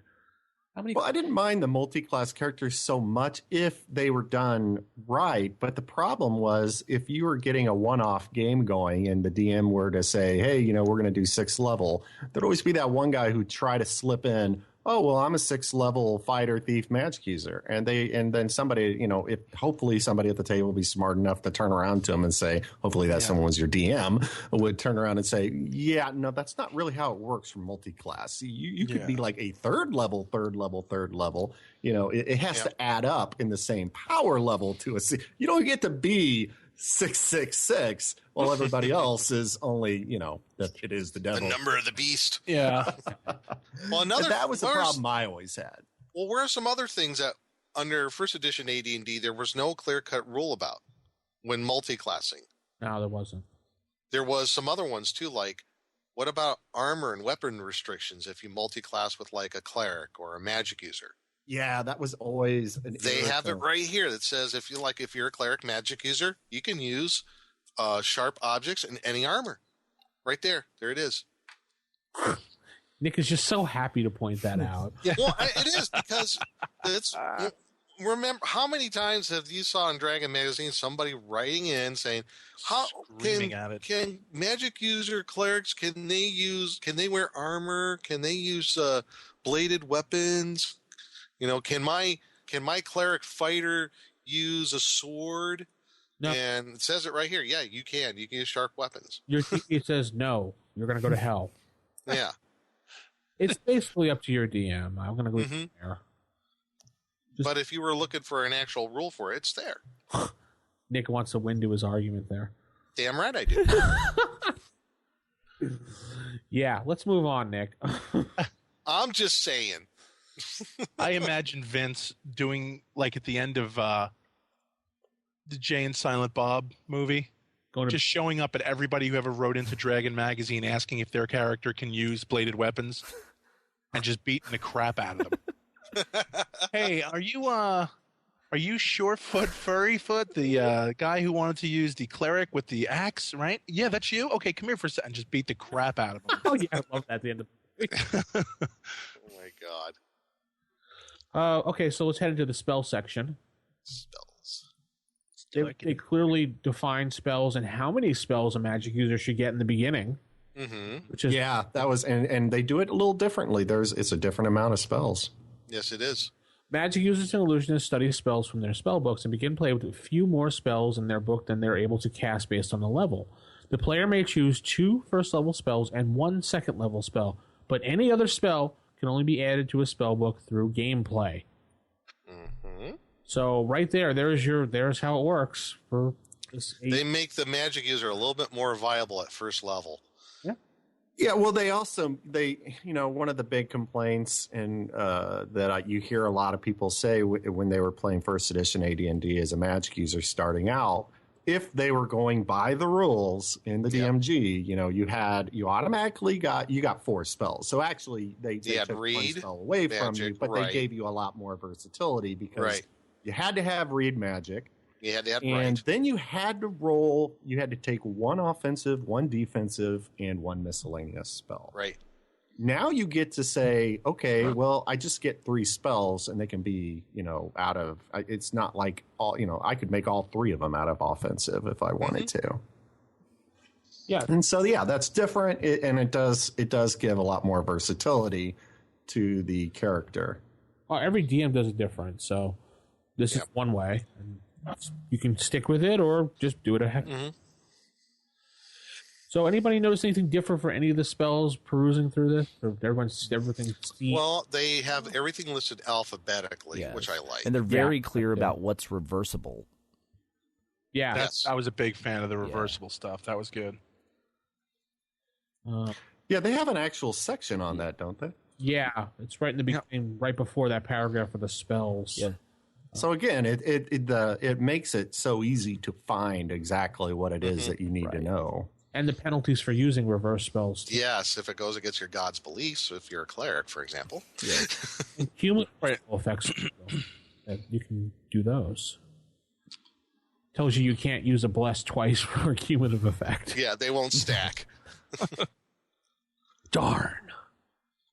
Well, I didn't mind the multi-class characters so much if they were done right, but the problem was if you were getting a one-off game going and the DM were to say, hey, we're going to do 6th level, there'd always be that one guy who'd try to slip in, oh, well, I'm a 6th level fighter, thief, magic user. And then somebody, hopefully somebody at the table would be smart enough to turn around to him and say, hopefully that someone was your DM, would turn around and say, yeah, no, that's not really how it works for multi-class. You could be like a third level. It has to add up in the same power level to a. You don't get to be 666 while everybody else is only, that it is the devil. The number of the beast. Yeah. Well, that was the problem I always had. Well, where are some other things that under first edition AD&D there was no clear-cut rule about when multi-classing? No, there wasn't. There was some other ones too, like what about armor and weapon restrictions if you multi-class with like a cleric or a magic user? Yeah, that was always They have it right here that says if you're a cleric magic user, you can use sharp objects and any armor. Right there. There it is. Nick is just so happy to point that out. Well, it is because it's. Remember, how many times have you saw in Dragon Magazine somebody writing in saying, "How can magic user clerics can they wear armor? Can they use bladed weapons? Can my cleric fighter use a sword?" No. And it says it right here. Yeah, you can. You can use sharp weapons. It says no. You're going to go to hell. Yeah. It's basically up to your DM. I'm going to go there. But if you were looking for an actual rule for it, it's there. Nick wants to win to his argument there. Damn right I do. Yeah, let's move on, Nick. I'm just saying. I imagine Vince doing like at the end of the Jay and Silent Bob movie, just showing up at everybody who ever wrote into Dragon Magazine asking if their character can use bladed weapons and just beating the crap out of them. Hey, are you Surefoot Furryfoot, the guy who wanted to use the cleric with the axe, right? Yeah, that's you? Okay, come here for a second and just beat the crap out of him. Oh, yeah, I love that at the end of the movie. Oh, my God. Okay, so let's head into the spell section. Spells. They clearly define spells and how many spells a magic user should get in the beginning. Mm-hmm. Which is that was and they do it a little differently. It's a different amount of spells. Yes, it is. Magic users and illusionists study spells from their spell books and begin play with a few more spells in their book than they're able to cast based on the level. The player may choose 2 first-level spells and 1 second-level spell, but any other spell can only be added to a spell book through gameplay. Mm-hmm. So right there's how it works. They make the magic user a little bit more viable at first level. Yeah, well, they one of the big complaints and that you hear a lot of people say when they were playing first edition AD&D as a magic user starting out, if they were going by the rules in the DMG, you automatically got 4 spells. So actually, they took one spell away from you, but they gave you a lot more versatility because you had to have read magic. You had to have and then you had to roll. You had to take 1 offensive, 1 defensive, and 1 miscellaneous spell. Right. Now you get to say, okay, well, I just get 3 spells, and they can be, out of. It's not like all. I could make all 3 of them out of offensive if I wanted to. Yeah. And so that's different, and it does give a lot more versatility to the character. Well, every DM does it different, so this is one way. And you can stick with it or just do it a heck. Mm-hmm. So anybody notice anything different for any of the spells perusing through this? Or everything? Well, they have everything listed alphabetically, which I like. And they're very clear about what's reversible. Yeah. I was a big fan of the reversible stuff. That was good. They have an actual section on that, don't they? Yeah, it's right in the beginning, right before that paragraph for the spells. Yeah. So again, it makes it so easy to find exactly what it is that you need to know. And the penalties for using reverse spells. Too. Yes, if it goes against your god's beliefs, if you're a cleric, for example. Yeah. Cumulative effects, you can do those. Tells you can't use a bless twice for a cumulative effect. Yeah, they won't stack. Darn.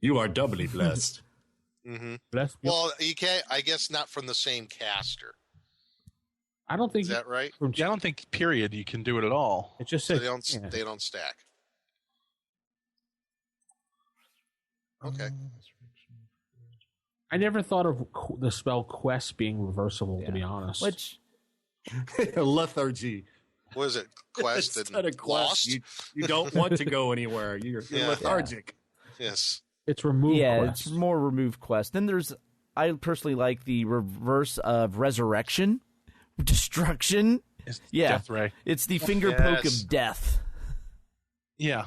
You are doubly blessed. Mm-hmm. That's Well, you can't. I guess not from the same caster. I don't think Is that right? Yeah, I don't think period you can do it at all. It just So says they don't stack. Okay. I never thought of the spell quest being reversible, to be honest. Which lethargy. What is it? Quest Instead and of quest, lost? you don't want to go anywhere. You're lethargic. Yes. It's remove quest. It's more remove quest. Then I personally like the reverse of resurrection, destruction. Death Ray. It's the finger poke of death. Yeah.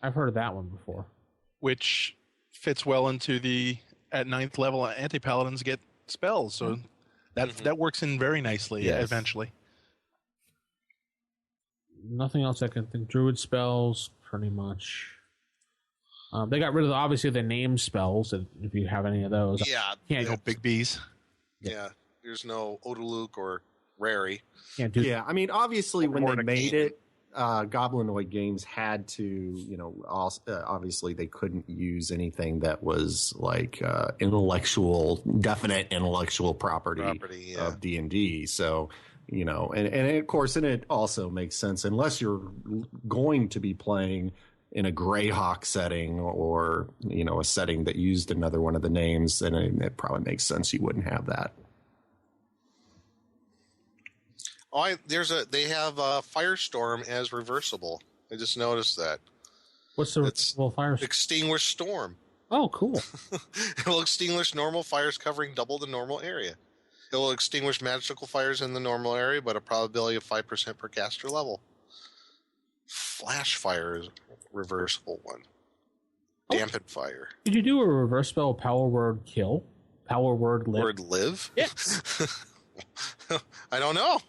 I've heard of that one before. Which fits well into the at 9th level anti-paladins get spells, so that works in very nicely eventually. Nothing else I can think. Druid spells, pretty much. They got rid of obviously the name spells. If you have any of those, No big B's. Yeah, there's no Odaluk or Rary. Can't do. Yeah, I mean, obviously when they Morning made game. it, Goblinoid Games had to, obviously they couldn't use anything that was like definite intellectual property of D&D. So, and of course, and it also makes sense unless you're going to be playing in a Greyhawk setting or, a setting that used another one of the names, then it probably makes sense you wouldn't have that. They have Firestorm as reversible. I just noticed that. What's the reversible Firestorm? Extinguish Storm. Oh, cool. It will extinguish normal fires covering double the normal area. It will extinguish magical fires in the normal area, but a probability of 5% per caster level. Flash Fire is a reversible one. Dampen Fire. Did you do a reverse spell Power Word Kill? Power Word Live? Word Live? Yeah. I don't know.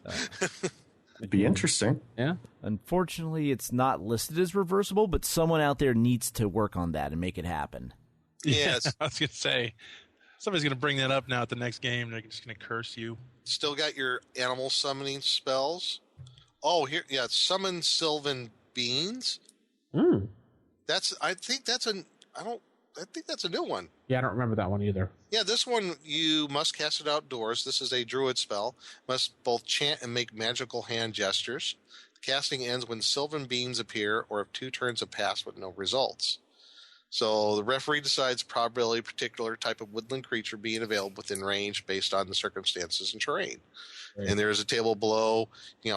It'd be interesting. Yeah. Unfortunately, it's not listed as reversible, but someone out there needs to work on that and make it happen. Yes. I was going to say, somebody's going to bring that up now at the next game. They're just going to curse you. Still got your animal summoning spells. Oh, here, summon Sylvan Beans. I think that's a new one. Yeah, I don't remember that one either. Yeah, this one you must cast it outdoors. This is a druid spell. Must both chant and make magical hand gestures. Casting ends when Sylvan Beans appear or if 2 turns have passed with no results. So the referee decides probability particular type of woodland creature being available within range based on the circumstances and terrain. Right. And there is a table below,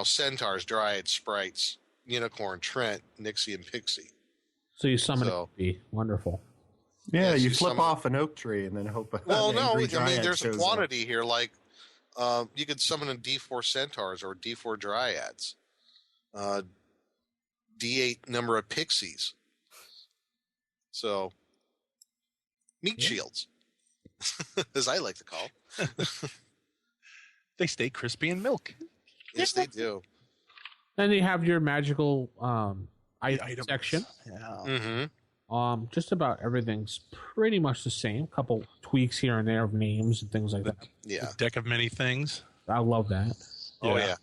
centaurs, dryads, sprites, unicorn, Trent, Nixie, and Pixie. So you summon it. Wonderful. Yeah, you flip off an oak tree and then hope. Well, no, there's a quantity here. Like, you could summon a D4 centaurs or D4 dryads, D8 number of pixies. So, meat shields, as I like to call. They stay crispy in milk. Yes, they do. Then you have your magical item section. Yeah. Mm-hmm. Just about everything's pretty much the same. A couple tweaks here and there of names and things like that. Yeah. The deck of many things. I love that. Oh, yeah.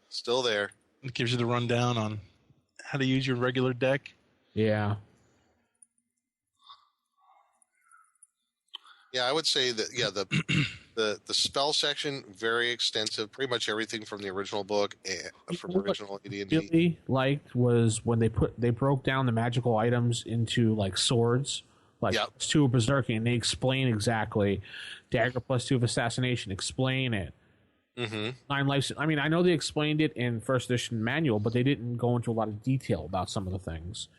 Still there. It gives you the rundown on how to use your regular deck. Yeah. Yeah, I would say that, the spell section, very extensive. Pretty much everything from the original book and from original AD&D. Really liked was when they broke down the magical items into like swords, like +2 of berserking, and they explain exactly dagger +2 of assassination. Explain it. Mm-hmm. 9 lives. I mean, I know they explained it in first edition manual, but they didn't go into a lot of detail about some of the things.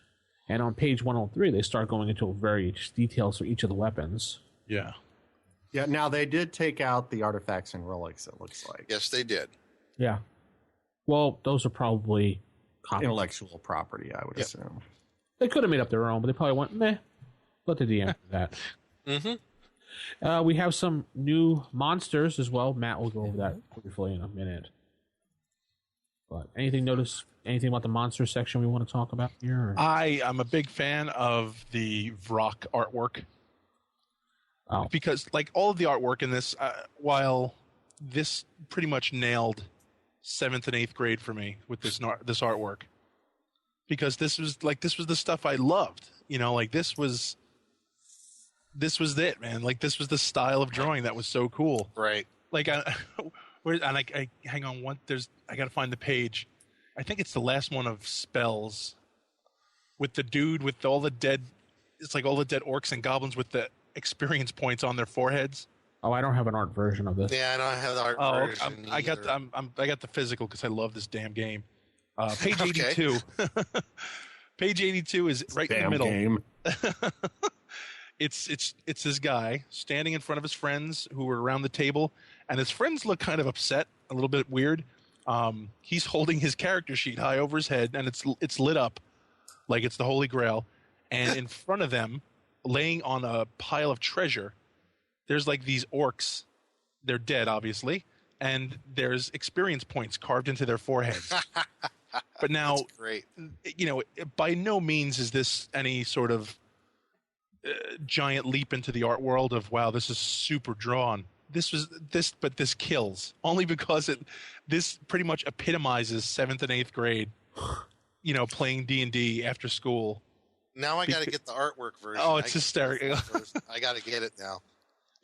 And on page 103, they start going into various details for each of the weapons. Yeah. Yeah, now they did take out the artifacts and relics, it looks like. Yes, they did. Yeah. Well, those are probably intellectual property, I would assume. They could have made up their own, but they probably went, meh, let the DM do that. Mm-hmm. We have some new monsters as well. Matt will go over that briefly in a minute. But anything about the monster section we want to talk about here? Or? I am a big fan of the Vrock artwork. Oh. Because, like, all of the artwork in this, while this pretty much nailed 7th and 8th grade for me with this artwork. Because this was the stuff I loved. This was this was it, man. Like, this was the style of drawing that was so cool. Right. Like, I hang on one. I got to find the page. I think it's the last one of Spells, with the dude with all the dead. It's like all the dead orcs and goblins with the experience points on their foreheads. Oh, I don't have an art version of this. Yeah, I don't have the art version. I got the physical because I love this damn game. Page 82. Page 82 is right in the middle. Game. It's this guy standing in front of his friends who were around the table, and his friends look kind of upset, a little bit weird. He's holding his character sheet high over his head, and it's lit up like it's the Holy Grail. And in front of them, laying on a pile of treasure, there's like these orcs. They're dead, obviously, and there's experience points carved into their foreheads. But now, That's great. By no means is this any sort of giant leap into the art world of, wow, this is super drawn. But this kills only because this pretty much epitomizes 7th and 8th grade, playing D&D after school. Now I got to get the artwork version. Oh, it's hysterical. I got to get it now.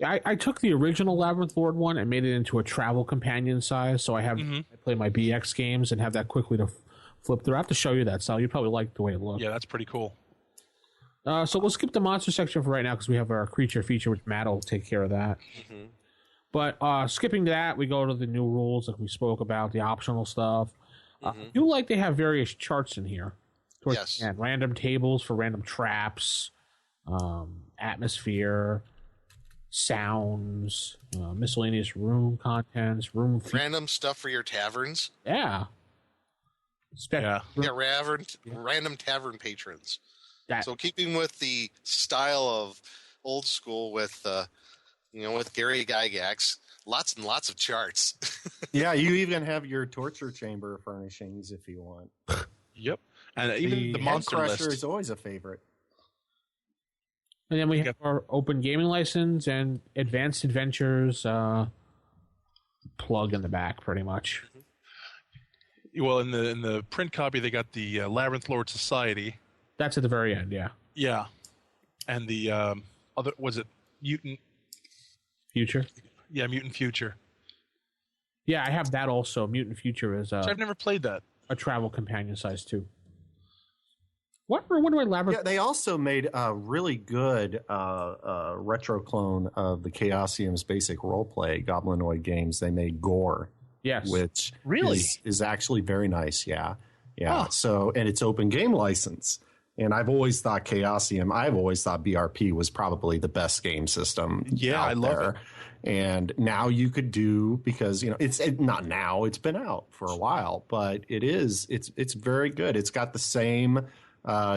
I took the original Labyrinth Lord one and made it into a travel companion size, so I play my BX games and have that quickly to flip through. I have to show you that, Sal. You probably like the way it looks. Yeah, that's pretty cool. So we'll skip the monster section for right now because we have our creature feature, which Matt will take care of that. Mm-hmm. But skipping that, we go to the new rules like we spoke about, the optional stuff. I do like they have various charts in here. Yes. And random tables for random traps, atmosphere, sounds, miscellaneous room contents, random stuff for your taverns. Yeah. Random tavern patrons. So keeping with the style of old school with Gary Gygax, lots and lots of charts. Yeah, you even have your torture chamber furnishings if you want. Yep. And even the monster crusher list is always a favorite. And then we have our open gaming license and advanced adventures plug in the back, pretty much. Well, in the print copy, they got the Labyrinth Lord Society. That's at the very end, yeah. Yeah, and the other was it Mutant Future? Yeah, Mutant Future. Yeah, I have that also. Mutant Future is. I've never played that. A travel companion size too. What do I Labyrinth? Yeah, they also made a really good retro clone of the Chaosium's basic roleplay Goblinoid games. They made Gore. Yes. Which really is actually very nice. Yeah. Yeah. Huh. So, and it's open game license. And I've always thought BRP was probably the best game system. Yeah, I love it. And now you could do, because it's not now, it's been out for a while, but it's very good. It's got the same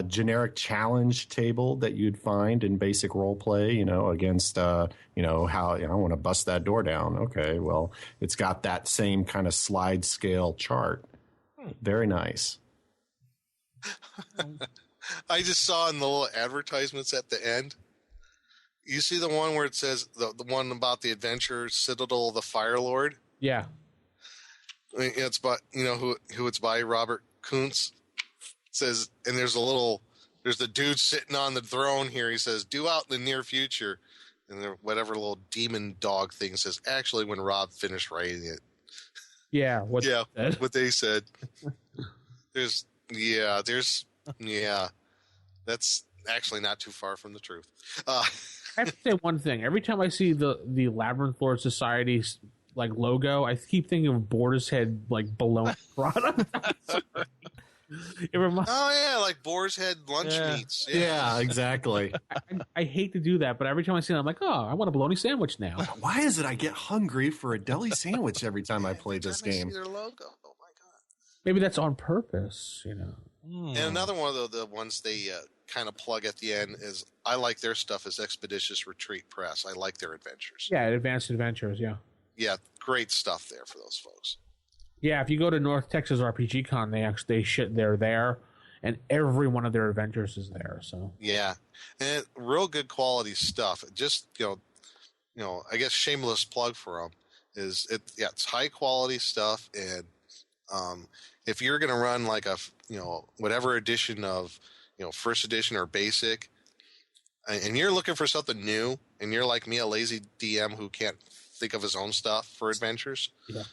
generic challenge table that you'd find in basic role play, against how I want to bust that door down. Okay, well, it's got that same kind of slide scale chart. Very nice. I just saw in the little advertisements at the end. You see the one where it says the one about the adventure Citadel of the Fire Lord? Yeah. It's by who it's by, Robert Kuntz. It says, and there's the dude sitting on the throne here. He says, due out in the near future. And whatever little demon dog thing says, actually, when Rob finished writing it. Yeah. What they said. That's actually not too far from the truth. I have to say one thing. Every time I see the Labyrinth Lord Society's logo, I keep thinking of Boar's Head bologna product. It reminds. Oh yeah, like Boar's Head lunch meats. Yeah, exactly. I hate to do that, but every time I see it, I'm like, oh, I want a bologna sandwich now. Why is it I get hungry for a deli sandwich every time I play this game? I see their logo. Oh my god. Maybe that's on purpose, And another one of the ones they kind of plug at the end is, I like their stuff as Expeditious Retreat Press. I like their adventures. Yeah, Advanced Adventures, yeah. Yeah, great stuff there for those folks. Yeah, if you go to North Texas RPG Con, they're there, and every one of their adventures is there. So yeah, and real good quality stuff. Just I guess shameless plug for them is it's high quality stuff, and if you're going to run whatever edition of first edition or basic, and you're looking for something new, and you're like me, a lazy DM who can't think of his own stuff for adventures. Yeah.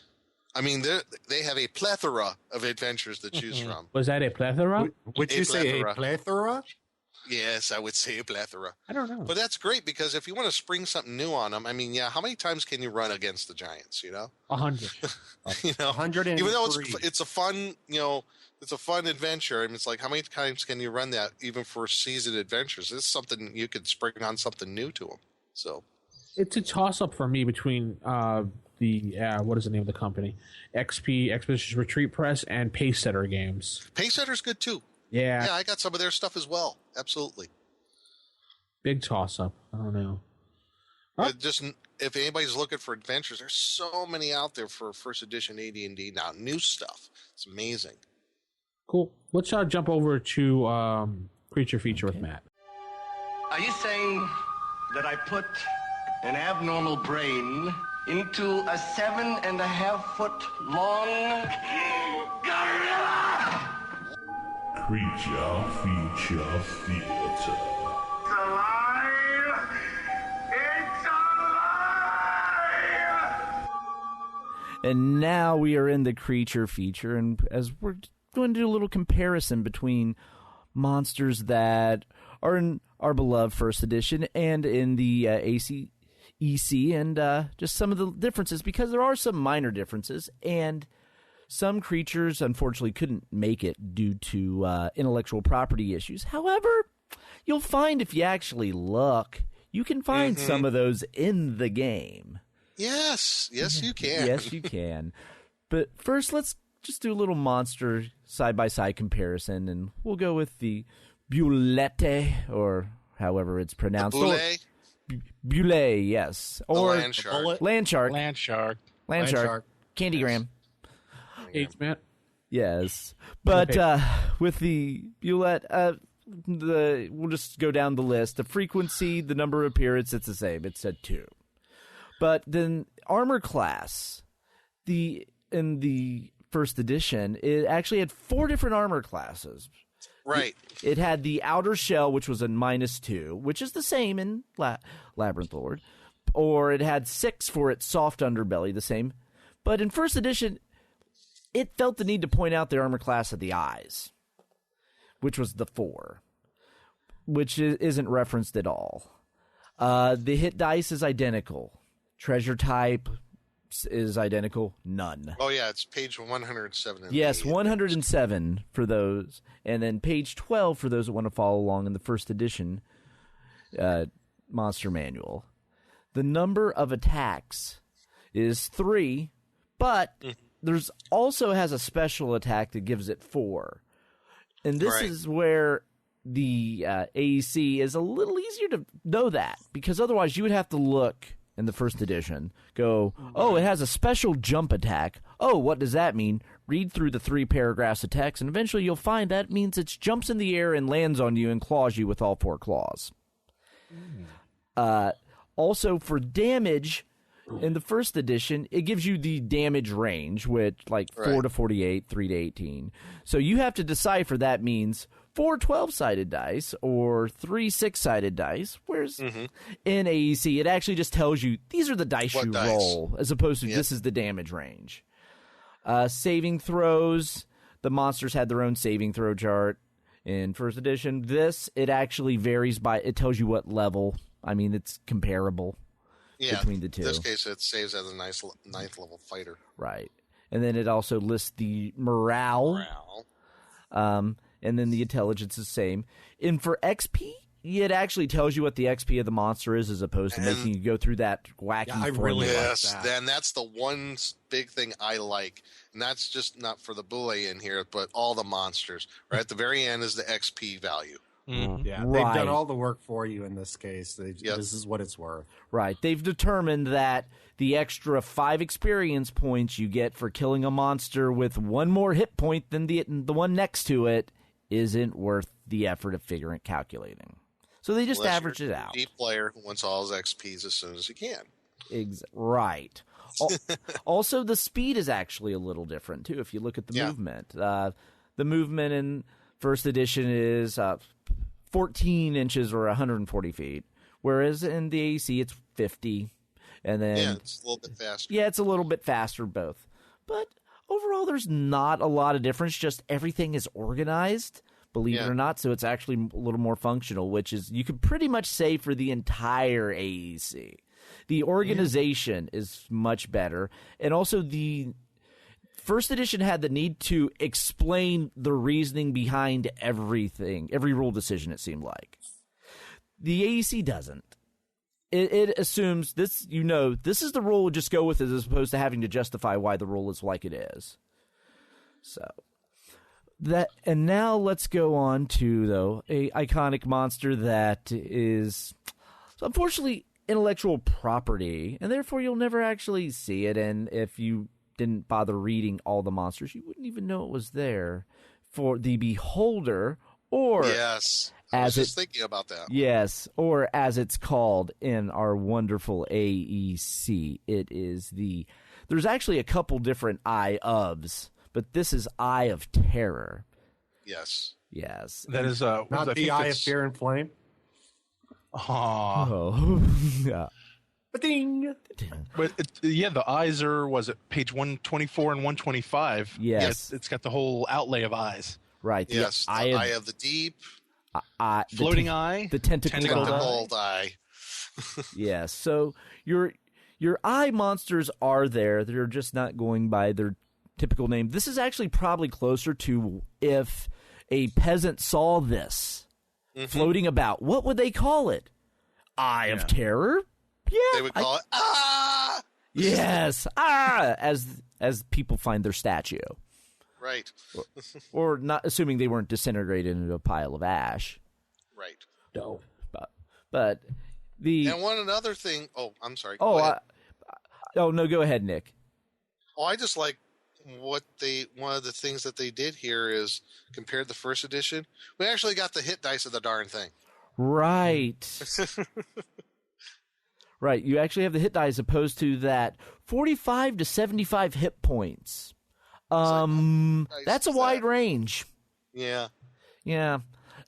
I mean, they have a plethora of adventures to choose from. Was that a plethora? Would you say a plethora? Yes, I would say a plethora. I don't know. But that's great because if you want to spring something new on them, I mean, yeah, how many times can you run against the Giants, 100. 103. Even though it's a fun, it's a fun adventure. I mean, it's like, how many times can you run that even for seasoned adventures? It's something you could spring on something new to them. So it's a toss-up for me between what is the name of the company? XP, Expeditions Retreat Press, and Pacesetter Games. Pacesetter's good too. Yeah. Yeah, I got some of their stuff as well. Absolutely. Big toss-up. I don't know. Just if anybody's looking for adventures, there's so many out there for first edition AD&D now. New stuff. It's amazing. Cool. Let's jump over to Creature Feature with Matt. Are you saying that I put an abnormal brain into a 7.5-foot long gorilla? Creature Feature Theater. It's alive! It's alive! And now we are in the Creature Feature, and as we're going to do a little comparison between monsters that are in our beloved first edition and in the EC, and just some of the differences, because there are some minor differences, and some creatures unfortunately couldn't make it due to intellectual property issues. However, you'll find if you actually look, you can find some of those in the game. Yes, you can. Yes, you can. But first, let's just do a little monster side-by-side comparison, and we'll go with the Bulette, or however it's pronounced. Bulette, yes. Or land shark. Land shark. Land shark. Land shark. Candygram. Eight, Matt. Yes. But with the Bulette, we'll just go down the list. The frequency, the number of appearance, it's the same. It's at 2. But then armor class, in the first edition, it actually had 4 different armor classes. Right. It had the outer shell, which was a -2, which is the same in Labyrinth Lord. Or it had 6 for its soft underbelly, the same. But in first edition, it felt the need to point out the armor class of the eyes, which was the 4, which isn't referenced at all. The hit dice is identical. Treasure type is identical. None. Oh, yeah, it's page 107. Yes, 107 for those. And then page 12 for those that want to follow along in the first edition monster manual. The number of attacks is 3, but there's also has a special attack that gives it 4. And this is where the AEC is a little easier to know that, because otherwise you would have to look in the first edition, go, oh, it has a special jump attack. Oh, what does that mean? Read through the 3 paragraphs of text, and eventually you'll find that means it jumps in the air and lands on you and claws you with all 4 claws. Also, for damage, in the first edition, it gives you the damage range, which, 4 to 48, 3 to 18. So you have to decipher that means 4 12-sided dice or 3 6-sided dice, whereas in AEC, it actually just tells you these are the dice roll, as opposed to this is the damage range. Saving throws, the monsters had their own saving throw chart in first edition. It actually varies it tells you what level. I mean, it's comparable between the 2. In this case, it saves as a nice 9th level fighter. Right. And then it also lists the morale. And then the intelligence is the same. And for XP, it actually tells you what the XP of the monster is, as opposed to making you go through that wacky formula. Yes, then that's the one big thing I like. And that's just not for the Boule in here, but all the monsters. Right at the very end is the XP value. Yeah, they've done all the work for you in this case. This is what it's worth. Right. They've determined that the extra 5 experience points you get for killing a monster with 1 more hit point than the one next to it isn't worth the effort of calculating. So they just average it out. Deep player who wants all his XPs as soon as he can. Right. Also, the speed is actually a little different, too, if you look at the movement. The movement in first edition is 14 inches or 140 feet, whereas in the AEC it's 50. And then yeah, it's a little bit faster. Yeah, it's a little bit faster both. But overall, there's not a lot of difference. Just everything is organized, believe it or not, so it's actually a little more functional, which is you could pretty much say for the entire AEC. The organization is much better, and also the first edition had the need to explain the reasoning behind everything, every rule decision, it seemed like. The AEC doesn't. It assumes this, this is the rule, just go with it, as opposed to having to justify why the rule is like it is. So and now let's go on to, though, a iconic monster that is unfortunately intellectual property, and therefore you'll never actually see it. And if you didn't bother reading all the monsters, you wouldn't even know it was there. For the Beholder, or yes. I was just thinking about that. Yes, or as it's called in our wonderful AEC, it is there's actually a couple different Eye ofs, but this is Eye of Terror. Yes. Yes. That is not the Eye of Fear and Flame. Oh. Yeah. Ba-ding. But the eyes are, was it page 124 and 125? Yes. It's got the whole outlay of eyes. Right. Yes. The Eye of the Deep. Floating eye. The tentacled eye. Yes. So your eye monsters are there. They're just not going by their typical name. This is actually probably closer to if a peasant saw this floating about. What would they call it? Eye of Terror? Yeah. They would call it ah. Yes. Ah, as people find their statue. Right. or not, assuming they weren't disintegrated into a pile of ash. Right. No. But the... And one another thing... Oh, I'm sorry. Oh, no, go ahead, Nick. Oh, I just like one of the things that they did here is, compared to the first edition, we actually got the hit dice of the darn thing. Right. Right. You actually have the hit die as opposed to that 45 to 75 hit points. That's a wide range. Yeah. Yeah.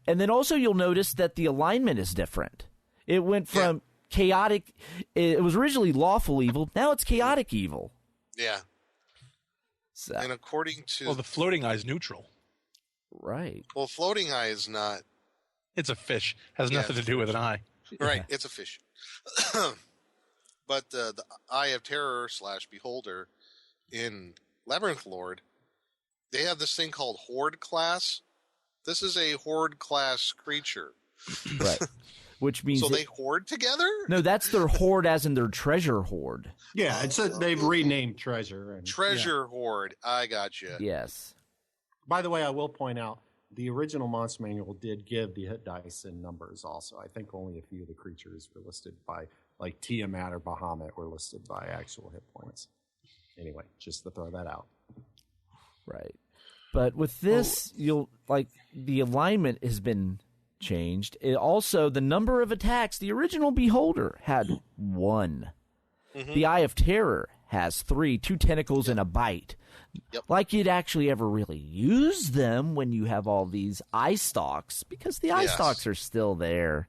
And then also you'll notice that the alignment is different. It went from chaotic, it was originally lawful evil, now it's chaotic evil. Yeah. So, and according to... Well, the floating eye is neutral. Right. Well, floating eye is not... It's a fish. Has nothing to do with an eye. Right, it's a fish. But the Eye of Terror / Beholder in Labyrinth Lord, they have this thing called Horde class. This is a Horde class creature. Right. Which means... So they hoard together? No, that's their horde as in their treasure hoard. Yeah, they've renamed treasure. Treasure Horde. I got you. Yes. By the way, I will point out, the original monster manual did give the hit dice in numbers also. I think only a few of the creatures were listed by, like Tiamat or Bahamut were listed by actual hit points. Anyway, just to throw that out. Right. But with this, the alignment has been changed. It also, the number of attacks, the original Beholder had 1. Mm-hmm. The Eye of Terror has 3, 2 tentacles and a bite. Yep. Like you'd actually ever really use them when you have all these eye stalks, because the eye stalks are still there.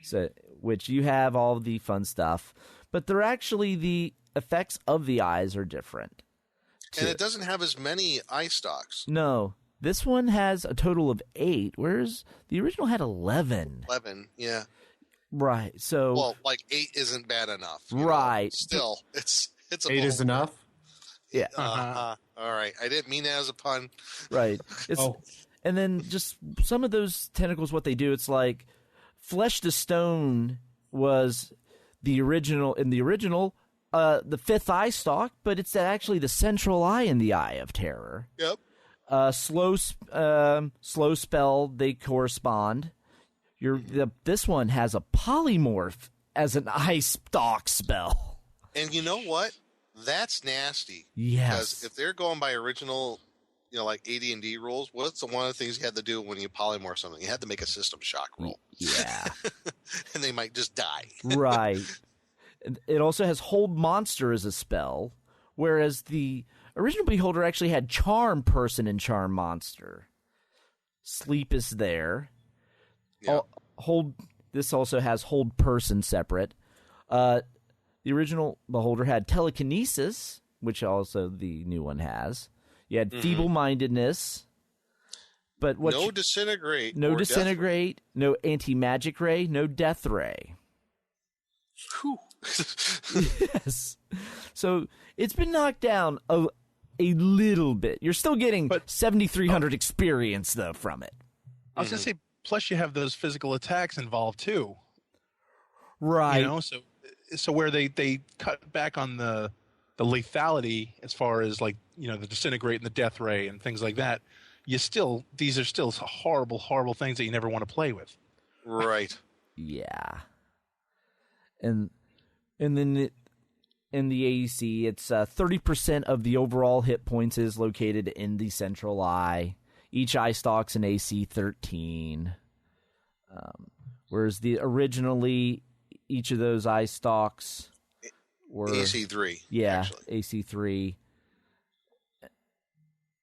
So, which you have all the fun stuff, but they're actually, the effects of the eyes are different. And it doesn't have as many eye stalks. No. This one has a total of 8, whereas the original had 11. 11, yeah. Right. So, well, like 8 isn't bad enough. Right. Still, it's a 8 is enough. Yeah. All right. I didn't mean it as a pun. Right. And then just some of those tentacles, what they do, it's like Flesh to Stone was the original. In the original, the 5th eye stalk, but it's actually the central eye in the Eye of Terror. Yep. Slow spell, they correspond. This one has a polymorph as an eye stalk spell. And you know what? That's nasty. Yes. Because if they're going by original, like AD&D rules, what's one of the things you had to do when you polymorph something? You had to make a system shock roll. Yeah. And they might just die. Right. It also has Hold Monster as a spell, whereas the original Beholder actually had Charm Person and Charm Monster. Sleep is there. Yeah. Hold. This also has hold person separate. The original Beholder had telekinesis, which also the new one has. You had feeble-mindedness, but no disintegrate, no disintegrate, no anti-magic ray, no death ray. Yes. So it's been knocked down a little bit. You're still getting 7,300 experience though from it. I was gonna say, plus you have those physical attacks involved too, right? You know, so where they cut back on the lethality as far as like, you know, the disintegrate and the death ray and things like that. These are still horrible, horrible things that you never want to play with. Right. Yeah. And then in the AEC, it's 30% of the overall hit points is located in the central eye. Each eye stalk's an AC 13. Whereas originally each of those eye stalks were AC 3. Yeah, actually. AC 3.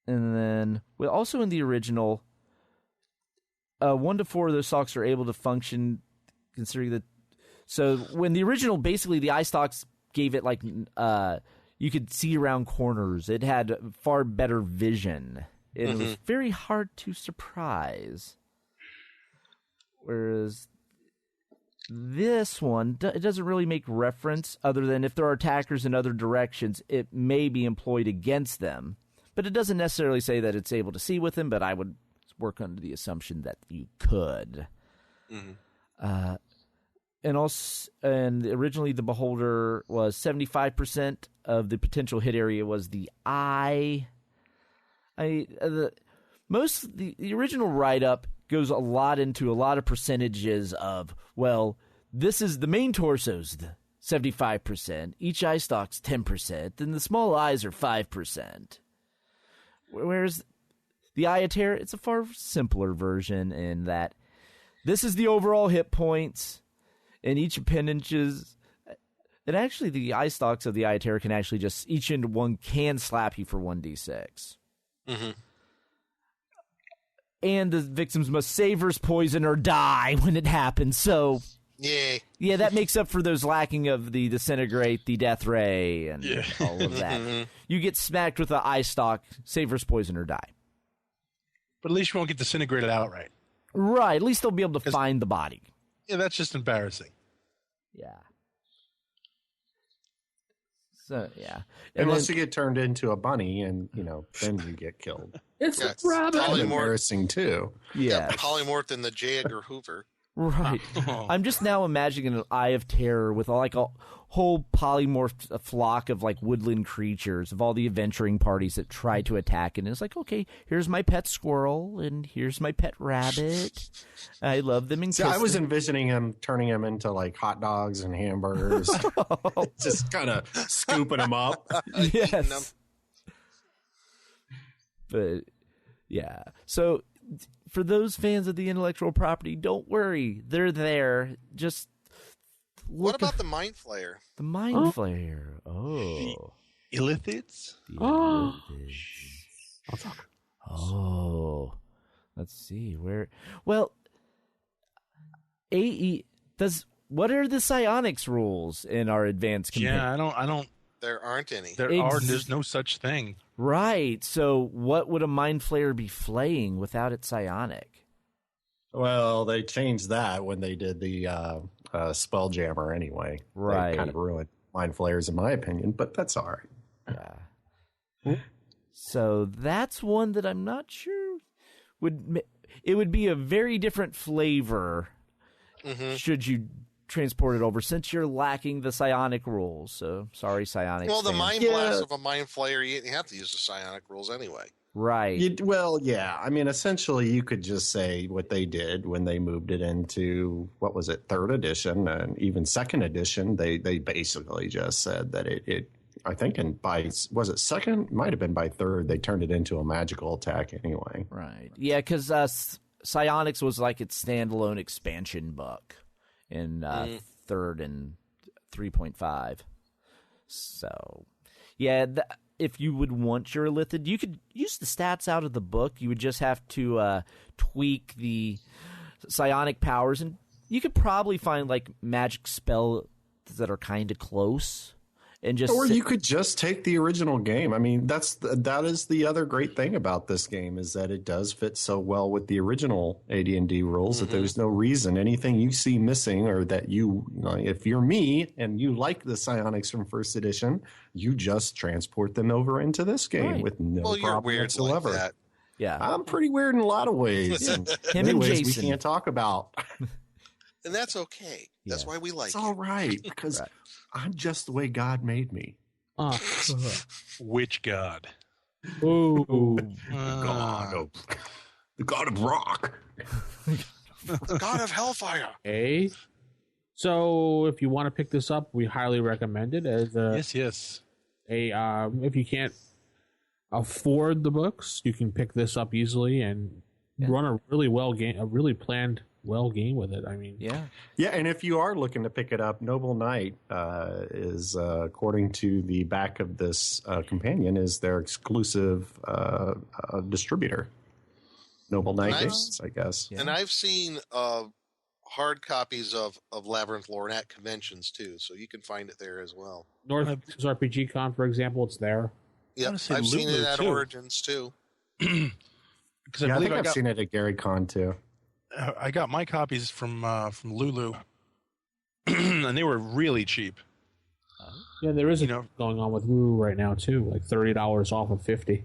And then also in the original, 1 to 4 of those stalks are able to function, considering that. So when the original, basically the eye stalks gave it like you could see around corners. It had far better vision. It was very hard to surprise. Whereas this one, it doesn't really make reference other than if there are attackers in other directions, it may be employed against them. But it doesn't necessarily say that it's able to see with them, but I would work under the assumption that you could. And originally the Beholder was 75% of the potential hit area was the eye. The original write-up goes a lot into a lot of percentages of, well, this is the main torso's 75%, each eye stalk's 10%, and the small eyes are 5%. Whereas the Eye of Terror, it's a far simpler version in that this is the overall hit points, and each appendages. And actually, the eye stalks of the Eye of Terror can actually just, each into one can slap you for 1d6. And the victims must savors, poison, or die when it happens. So, yeah, that makes up for those lacking of the disintegrate, the death ray, and all of that. You get smacked with an eye stalk, savors, poison, or die. But at least you won't get disintegrated outright. Right. At least they'll be able to find the body. Yeah, that's just embarrassing. Yeah. So, yeah. Unless you get turned into a bunny and, you know, then you get killed. It's a rabbit. That's embarrassing, too. Yeah. Polymorphed in the J. Edgar Hoover. Right. I'm just now imagining an Eye of Terror with like a whole polymorphed flock of like woodland creatures of all the adventuring parties that try to attack it. And it's like, okay, here's my pet squirrel and here's my pet rabbit. I love them and See, I was envisioning him turning him into like hot dogs and hamburgers. Just kind of scooping them up. Yes. But yeah. So for those fans of the intellectual property, don't worry. They're there. Just what about the Mind Flayer? The Mind Flayer. Oh. Illithids? Oh. Let's see. Where? Well, AE does. What are the psionics rules in our advanced Compendium? Yeah, I don't. There aren't any. There's no such thing. Right. So what would a Mind Flayer be flaying without its psionic? Well, they changed that when they did the Spelljammer anyway. Right. They kind of ruined Mind Flayers in my opinion, but that's all right. Yeah. So that's one that I'm not sure it would be a very different flavor should you transport it over, since you're lacking the psionic rules. So sorry, psionic. Well, the Mind Blast of a Mind Flayer, you have to use the psionic rules anyway. Right. Well, yeah. I mean, essentially, you could just say what they did when they moved it into, what was it, 3rd edition and even 2nd edition. They basically just said that it I think was it 2nd? Might have been by 3rd. They turned it into a magical attack anyway. Right. Yeah, because psionics was like its standalone expansion book in 3rd and 3.5. So, yeah, if you would want your Illithid, you could use the stats out of the book. You would just have to tweak the psionic powers, and you could probably find like magic spells that are kind of close. And just or you could just take the original game. I mean, that is the other great thing about this game is that it does fit so well with the original AD&D rules that there's no reason anything you see missing or that if you're me and you like the psionics from first edition, you just transport them over into this game with no problem whatsoever. Like that. Yeah, I'm pretty weird in a lot of ways. Him and Jason we can't talk about. And that's okay. That's why we like it's all right because I'm just the way God made me. Which God? Ooh. God. The God of rock. The God of hellfire. Okay. So if you want to pick this up, we highly recommend it as yes. If you can't afford the books, you can pick this up easily and run a really planned game with it. I mean, yeah. And if you are looking to pick it up, Noble Knight is, according to the back of this compendium, is their exclusive distributor. Noble Knight Games, I guess. And I've seen hard copies of Labyrinth lore at conventions too, so you can find it there as well. North RPG Con, for example, it's there. Yeah, I've seen it at Origins too. Because I think I've seen it at Gary Con too. I got my copies from Lulu, and they were really cheap. Yeah, there is going on with Lulu right now too, like $30 off of $50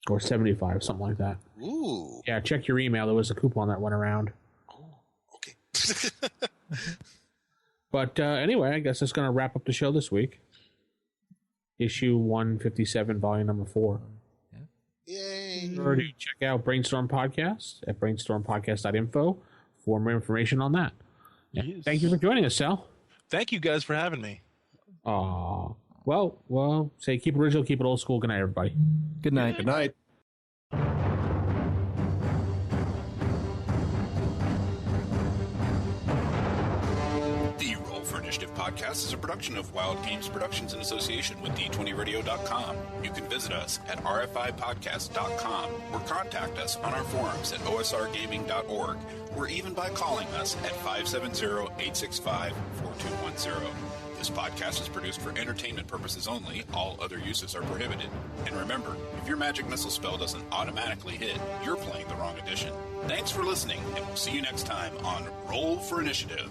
or $75, something like that. Ooh. Yeah, check your email. There was a coupon that went around. Oh, okay. But anyway, I guess that's going to wrap up the show this week. Issue 157, volume number 4. Yay! Remember to check out Brainstorm Podcast at brainstormpodcast.info for more information on that. Yeah. Yes. Thank you for joining us, Sal. Thank you guys for having me. Well, say keep it original, keep it old school. Good night, everybody. Good night. Good night. The Roll for Initiative podcast is a production of Wild Games Productions in association with D20Radio.com. You can visit us at rfipodcast.com or contact us on our forums at osrgaming.org or even by calling us at 570-865-4210. This podcast is produced for entertainment purposes only. All other uses are prohibited. And remember, if your magic missile spell doesn't automatically hit, you're playing the wrong edition. Thanks for listening, and we'll see you next time on Roll for Initiative.